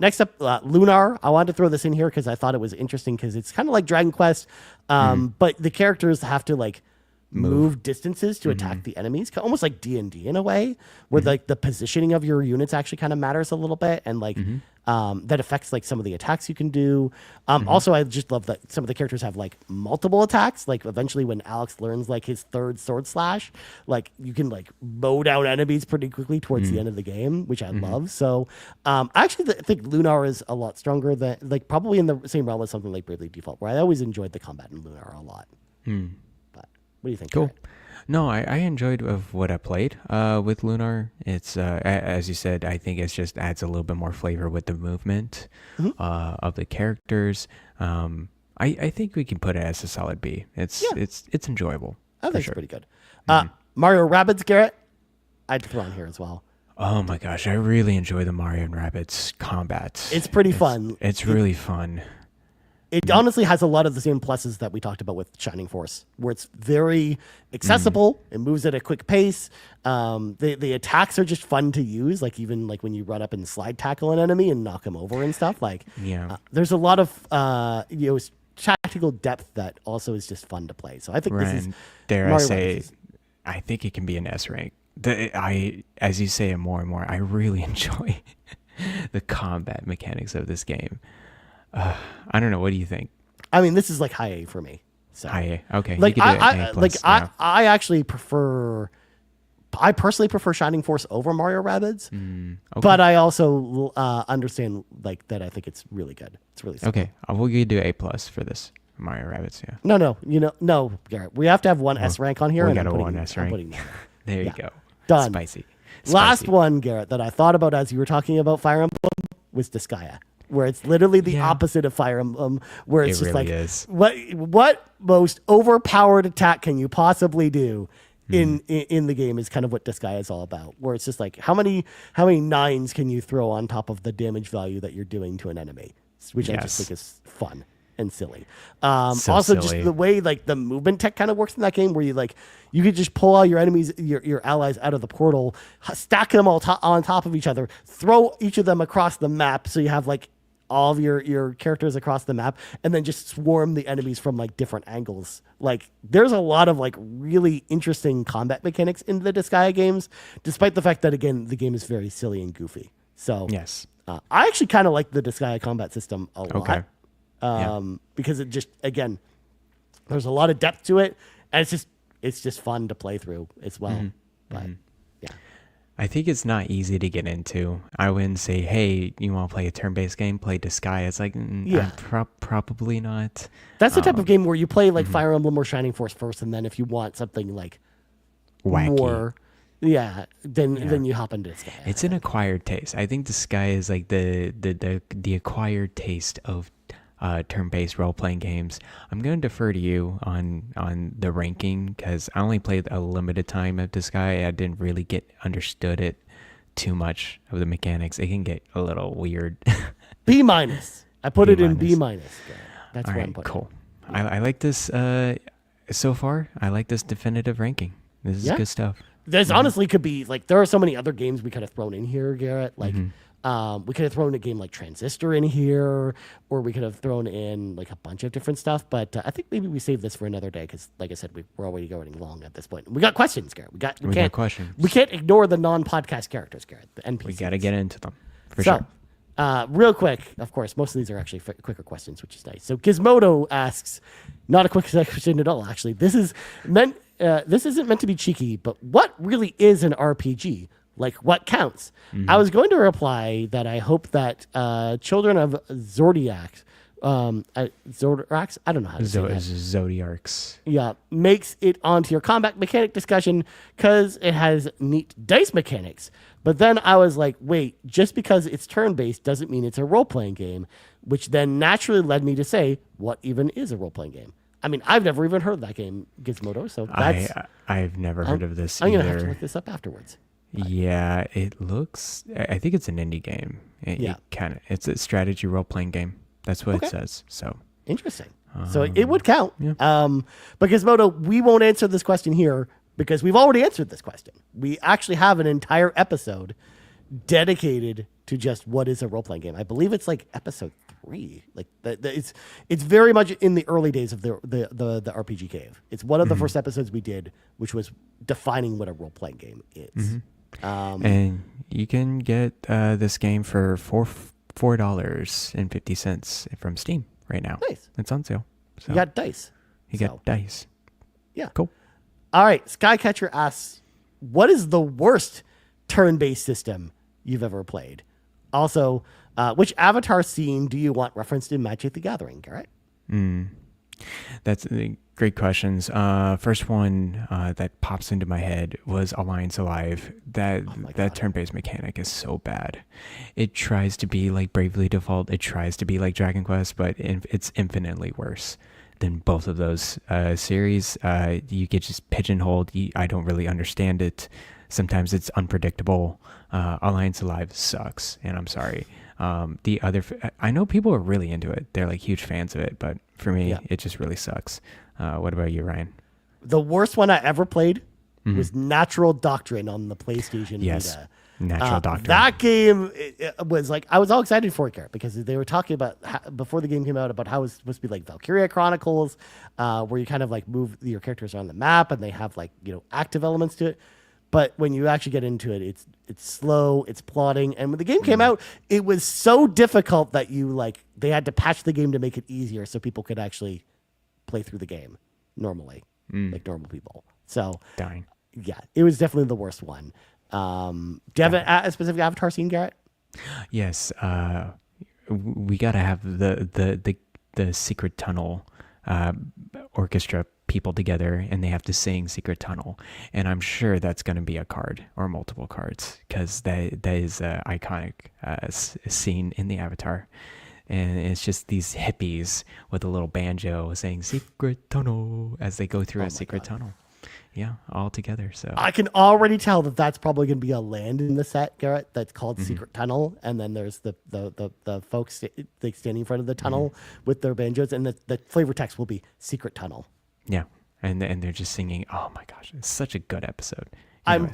Next up, Lunar. I wanted to throw this in here because I thought it was interesting because it's kind of like Dragon Quest, but the characters have to like move distances to attack the enemies, almost like D&D in a way, where like the positioning of your units actually kind of matters a little bit, and like that affects like some of the attacks you can do. Also, I just love that some of the characters have like multiple attacks. Like eventually, when Alex learns like his third sword slash, like you can like mow down enemies pretty quickly towards the end of the game, which I love. So I actually think Lunar is a lot stronger than like probably in the same realm as something like Bravely Default, where I always enjoyed the combat in Lunar a lot. But what do you think? Cool. Garrett? No, I enjoyed of what I played with Lunar. It's as you said, I think it just adds a little bit more flavor with the movement of the characters. I think we can put it as a solid B. It's enjoyable. I think it's pretty good. Mario Rabbids, Garrett, I'd throw on here as well. Oh my gosh, I really enjoy the Mario and Rabbids combat. It's pretty fun. It's really fun. It honestly has a lot of the same pluses that we talked about with Shining Force, where it's very accessible. It moves at a quick pace. The attacks are just fun to use. Like even like when you run up and slide tackle an enemy and knock him over and stuff. Like there's a lot of tactical depth that also is just fun to play. So I think this is dare Mario I say, Rabbids. I think it can be an S rank. As you say it more and more, I really enjoy the combat mechanics of this game. I don't know. What do you think? I mean, this is like high A for me. So High A. Okay. like you can do I A plus, I actually prefer. I personally prefer Shining Force over Mario Rabbids, okay. but I also understand like that. I think it's really good. It's really simple. Okay. We'll do A plus for this Mario Rabbids. Yeah. No, Garrett. We have to have one S rank on here. We and got I'm a putting, one S rank. I'm putting it There you go. Done. Spicy. Last one, Garrett, that I thought about as you were talking about Fire Emblem was Disgaea, where it's literally the opposite of Fire Emblem, where it's just really like, is. what most overpowered attack can you possibly do in the game is kind of what Disgaea is all about, where it's just like, how many nines can you throw on top of the damage value that you're doing to an enemy, which I just think is fun and silly. Also, silly. just the way like the movement tech kind of works in that game, where you could just pull all your enemies, your allies out of the portal, stack them all on top of each other, throw each of them across the map, so you have like all of your characters across the map, and then just swarm the enemies from like different angles. Like there's a lot of like really interesting combat mechanics in the Disgaea games, despite the fact that again the game is very silly and goofy. So yes, I actually kind of like the Disgaea combat system a lot. Okay. Because it just, again, there's a lot of depth to it, and it's just fun to play through as well. But yeah. I think it's not easy to get into. I wouldn't say, hey, you want to play a turn-based game? Play Disgaea. It's like, Yeah. probably not. That's the type of game where you play like Mm-hmm. Fire Emblem or Shining Force first, and then if you want something like Wacky. more, then you hop into Disgaea. It's an acquired taste. I think Disgaea is like the acquired taste of turn-based role-playing games. I'm gonna defer to you on the ranking because I only played a limited time of Disgaea. I didn't really get understood it too much of the mechanics. It can get a little weird. B minus. I put it in B B-. minus. That's All what I'm right, putting. cool. I like this so far. I like this definitive ranking. This is Yeah. good stuff. There's honestly could be like there are so many other games we could have thrown in here, Garrett. Like we could have thrown a game like Transistor in here, or we could have thrown in like a bunch of different stuff. But I think maybe we save this for another day because, like I said, we're already going long at this point. We got questions, Garrett. We got can't questions. We can't ignore the non-podcast characters, Garrett. The NPCs. We got to get into them for So, sure. real quick, of course, most of these are actually quicker questions, which is nice. So Gizmodo asks, not a quick question at all, actually. This isn't meant to be cheeky, but what really is an RPG? Like, what counts? I was going to reply that I hope that Children of Zodiac, Zodiacs, I don't know how to say that. Zodiarcs. Yeah, makes it onto your combat mechanic discussion because it has neat dice mechanics. But then I was like, wait, just because it's turn-based doesn't mean it's a role-playing game, which then naturally led me to say, what even is a role-playing game? I mean, I've never even heard of that game, Gizmodo, so that's... I've never heard of this I'm either. going to have to look this up afterwards. Yeah, it looks... I think it's an indie game. It's a strategy role-playing game. That's what it says, so... Interesting. So it would count. Yeah. But Gizmodo, we won't answer this question here because we've already answered this question. We actually have an entire episode dedicated to just what is a role-playing game. I believe it's like episode 3. Like it's very much in the early days of the RPG Cave. It's one of the first episodes we did, which was defining what a role-playing game is. And you can get this game for $4.50 from Steam right now. Nice. It's on sale. So You got dice. you got dice. Yeah. Cool. All right. Skycatcher asks, what is the worst turn-based system you've ever played? Also, which Avatar scene do you want referenced in Magic the Gathering, Garrett? That's great questions. First one that pops into my head was Alliance Alive. That turn-based mechanic is so bad. It tries to be like Bravely Default. It tries to be like Dragon Quest, but it's infinitely worse than both of those series. You get just pigeonholed. I don't really understand it. Sometimes it's unpredictable. Alliance Alive sucks, and I'm sorry. The other, I know people are really into it. They're like huge fans of it, but for me, it just really sucks. What about you, Ryan? The worst one I ever played was Natural Doctrine on the PlayStation Vita. Natural Doctrine. That game it was like, I was all excited for it, Garrett, because they were talking about, before the game came out, about how it was supposed to be like Valkyria Chronicles, where you kind of like move your characters around the map and they have like, active elements to it. But when you actually get into it, it's slow, it's plotting. And when the game came out, it was so difficult that they had to patch the game to make it easier so people could actually play through the game normally, like normal people. So, Dying. yeah, it was definitely the worst one. Do you have a specific Avatar scene, Garrett? Yes. We gotta have the secret tunnel orchestra people together, and they have to sing Secret Tunnel, and I'm sure that's going to be a card or multiple cards, because that is an iconic scene in the Avatar, and it's just these hippies with a little banjo saying Secret Tunnel as they go through a secret tunnel. Yeah, all together. So I can already tell that that's probably going to be a land in the set, Garrett, that's called Secret Tunnel. And then there's the folks standing in front of the tunnel with their banjos, and the flavor text will be Secret Tunnel. yeah, and they're just singing. Oh my gosh, it's such a good episode. I'm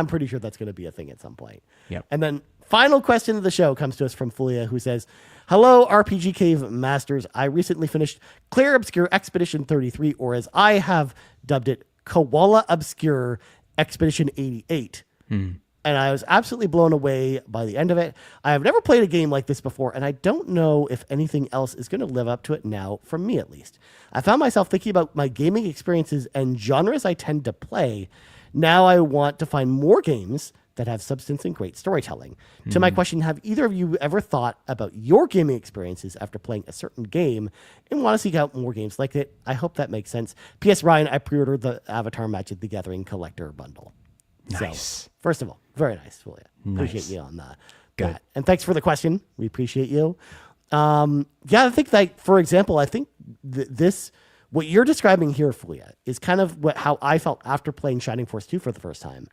pretty sure that's going to be a thing at some point. Yep. And then final question of the show comes to us from Fulia, who says, "Hello, RPG Cave Masters. I recently finished Clear Obscure Expedition 33, or as I have dubbed it, Koala Obscure Expedition 88. And I was absolutely blown away by the end of it. I have never played a game like this before, and I don't know if anything else is going to live up to it now, from me at least. I found myself thinking about my gaming experiences and genres I tend to play. Now I want to find more games that have substance and great storytelling. To my question, have either of you ever thought about your gaming experiences after playing a certain game and want to seek out more games like it? I hope that makes sense. P.S. Ryan, I pre-ordered the Avatar Magic the Gathering collector bundle. Nice. So, first of all, very nice. Well, yeah, appreciate Nice. you on that. Good. And thanks for the question. We appreciate you. Yeah, I think like, for example, I think this, what you're describing here, Fulia, is kind of how I felt after playing Shining Force 2 for the first time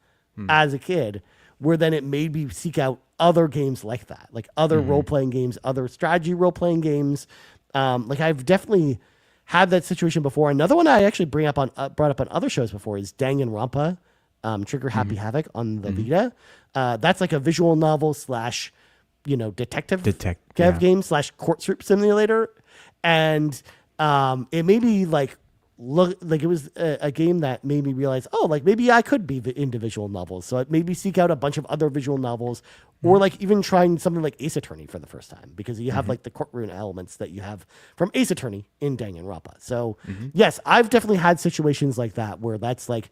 as a kid, where then it made me seek out other games like that, like other role-playing games, other strategy role-playing games. Like I've definitely had that situation before. Another one I actually brought up on other shows before is Danganronpa, Trigger Happy Havoc on the Vita. That's like a visual novel slash, detective game slash court soup simulator. And it made me like look like it was a game that made me realize, oh, like maybe I could be into visual novels. So it made me seek out a bunch of other visual novels, or like even trying something like Ace Attorney for the first time, because you have like the courtroom elements that you have from Ace Attorney in Danganronpa. So yes, I've definitely had situations like that where that's like,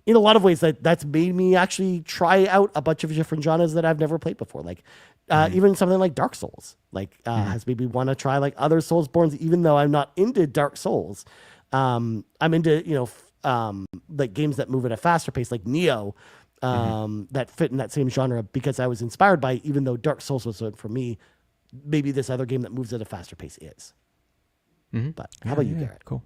in a lot of ways, that's made me actually try out a bunch of different genres that I've never played before. Like even something like Dark Souls, like has made me want to try like other Soulsborns, even though I'm not into Dark Souls. I'm into, like games that move at a faster pace, like Neo, that fit in that same genre, because I was inspired by, even though Dark Souls was for me, maybe this other game that moves at a faster pace is. But how about you, Garrett? Cool.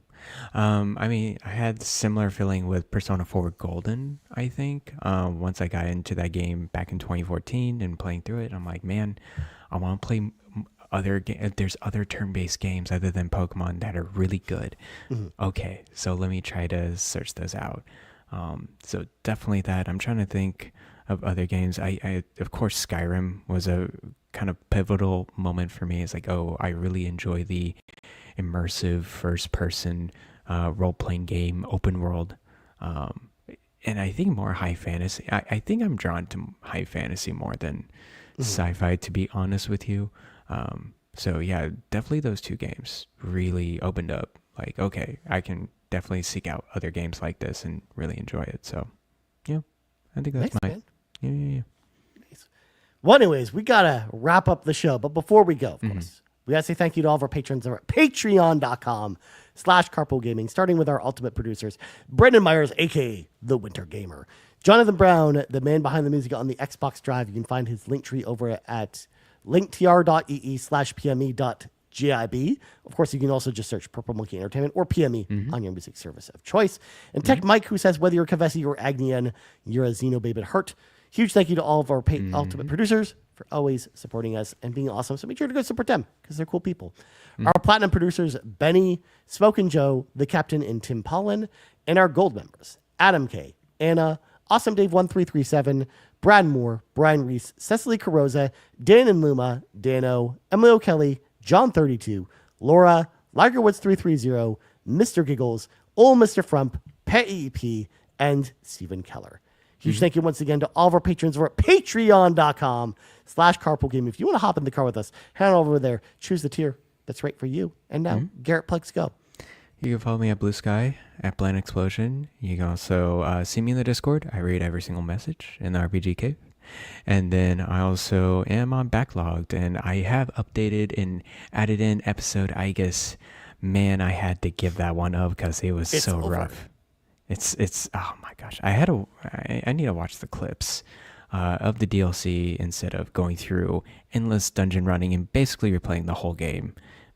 I mean, I had similar feeling with Persona 4 Golden, I think. Once I got into that game back in 2014 and playing through it, I'm like, man, I want to play there's other turn-based games other than Pokemon that are really good. Okay, so let me try to search those out. So definitely that. I'm trying to think of other games. I of course, Skyrim was a kind of pivotal moment for me. It's like, oh, I really enjoy the immersive first-person role-playing game, open world. And I think more high fantasy. I think I'm drawn to high fantasy more than sci-fi, to be honest with you. So yeah, definitely those two games really opened up. Like, okay, I can definitely seek out other games like this and really enjoy it. So yeah, I think that's Nice, man. yeah. Nice. Well, anyways, we gotta wrap up the show, but before we go, of course, we gotta say thank you to all of our patrons over at patreon.com/carpoolgaming, starting with our ultimate producers, Brendan Myers, aka the Winter Gamer, Jonathan Brown, the man behind the music on the Xbox Drive. You can find his link tree over at linktr.ee/pme.gib. Of course, you can also just search Purple Monkey Entertainment or PME on your music service of choice. And TechMike, who says, whether you're Kevesi or Agnian, you're a Xenobabe at heart. Huge thank you to all of our ultimate producers for always supporting us and being awesome. So make sure to go support them, because they're cool people. Our platinum producers, Benny, Smokin' Joe, The Captain, and Tim Paullin. And our gold members, Adam K, Anna, Awesome Dave 1337, Brad Moore, Brian Reese, Cecily Carrozza, Dan and Luma, Dannohh, Emily O'Kelly, John 32, Laura, Ligerwoods 330, Mr. Giggles, OldMrFrump, Peje, and Stephen Keller. Huge thank you once again to all of our patrons over at patreon.com/carpoolgaming. If you want to hop in the car with us, head on over there, choose the tier that's right for you. And now, Garrett, plugs go. You can follow me at Blue Sky, at Blind Explosion. You can also see me in the Discord. I read every single message in the RPG Cave. And then I also am on Backlogged, and I have updated and added in episode, I guess, man, I had to give that one up because it was so rough. It's oh my gosh. I need to watch the clips of the DLC instead of going through endless dungeon running and basically replaying the whole game,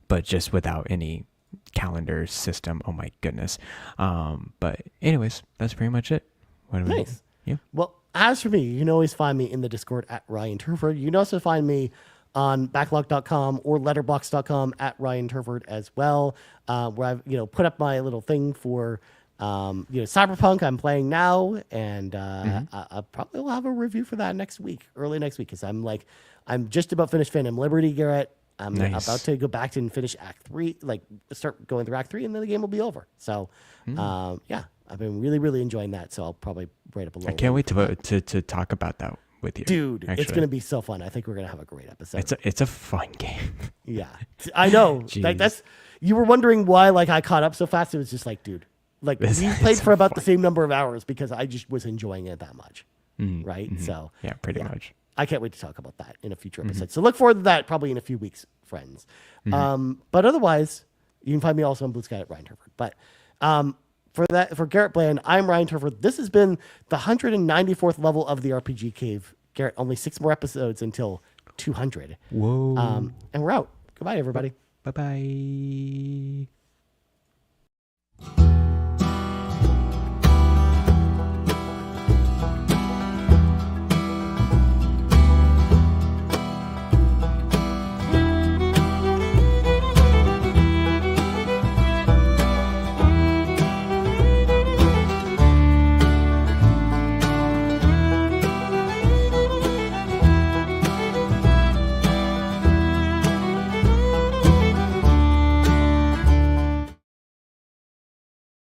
but just without any calendar system. Oh my goodness. But anyways, that's pretty much it. Nice. Yeah. Well, as for me, you can always find me in the Discord at Ryan Turford. You can also find me on backlog.com or letterbox.com at Ryan Turford as well, where I've put up my little thing for Cyberpunk I'm playing now, and I probably will have a review for that early next week, because I'm just about finished Phantom Liberty, Garrett. I'm about to go back and finish Act 3, start going through Act 3, and then the game will be over. So, yeah, I've been really, really enjoying that. So I'll probably write up a little. I can't wait to talk about that with you, dude. Actually. It's gonna be so fun. I think we're gonna have a great episode. It's a fun game. Yeah, I know. That's you were wondering why I caught up so fast. It was just dude, we played for about the same number of hours because I just was enjoying it that much. right? So Yeah, pretty much. I can't wait to talk about that in a future episode. So look forward to that probably in a few weeks, friends. But otherwise, you can find me also on Blue Sky at Ryan Turford. But for Garrett Bland, I'm Ryan Turford. This has been the 194th level of the RPG Cave. Garrett, only 6 more episodes until 200. Whoa. And we're out. Goodbye, everybody. Bye-bye.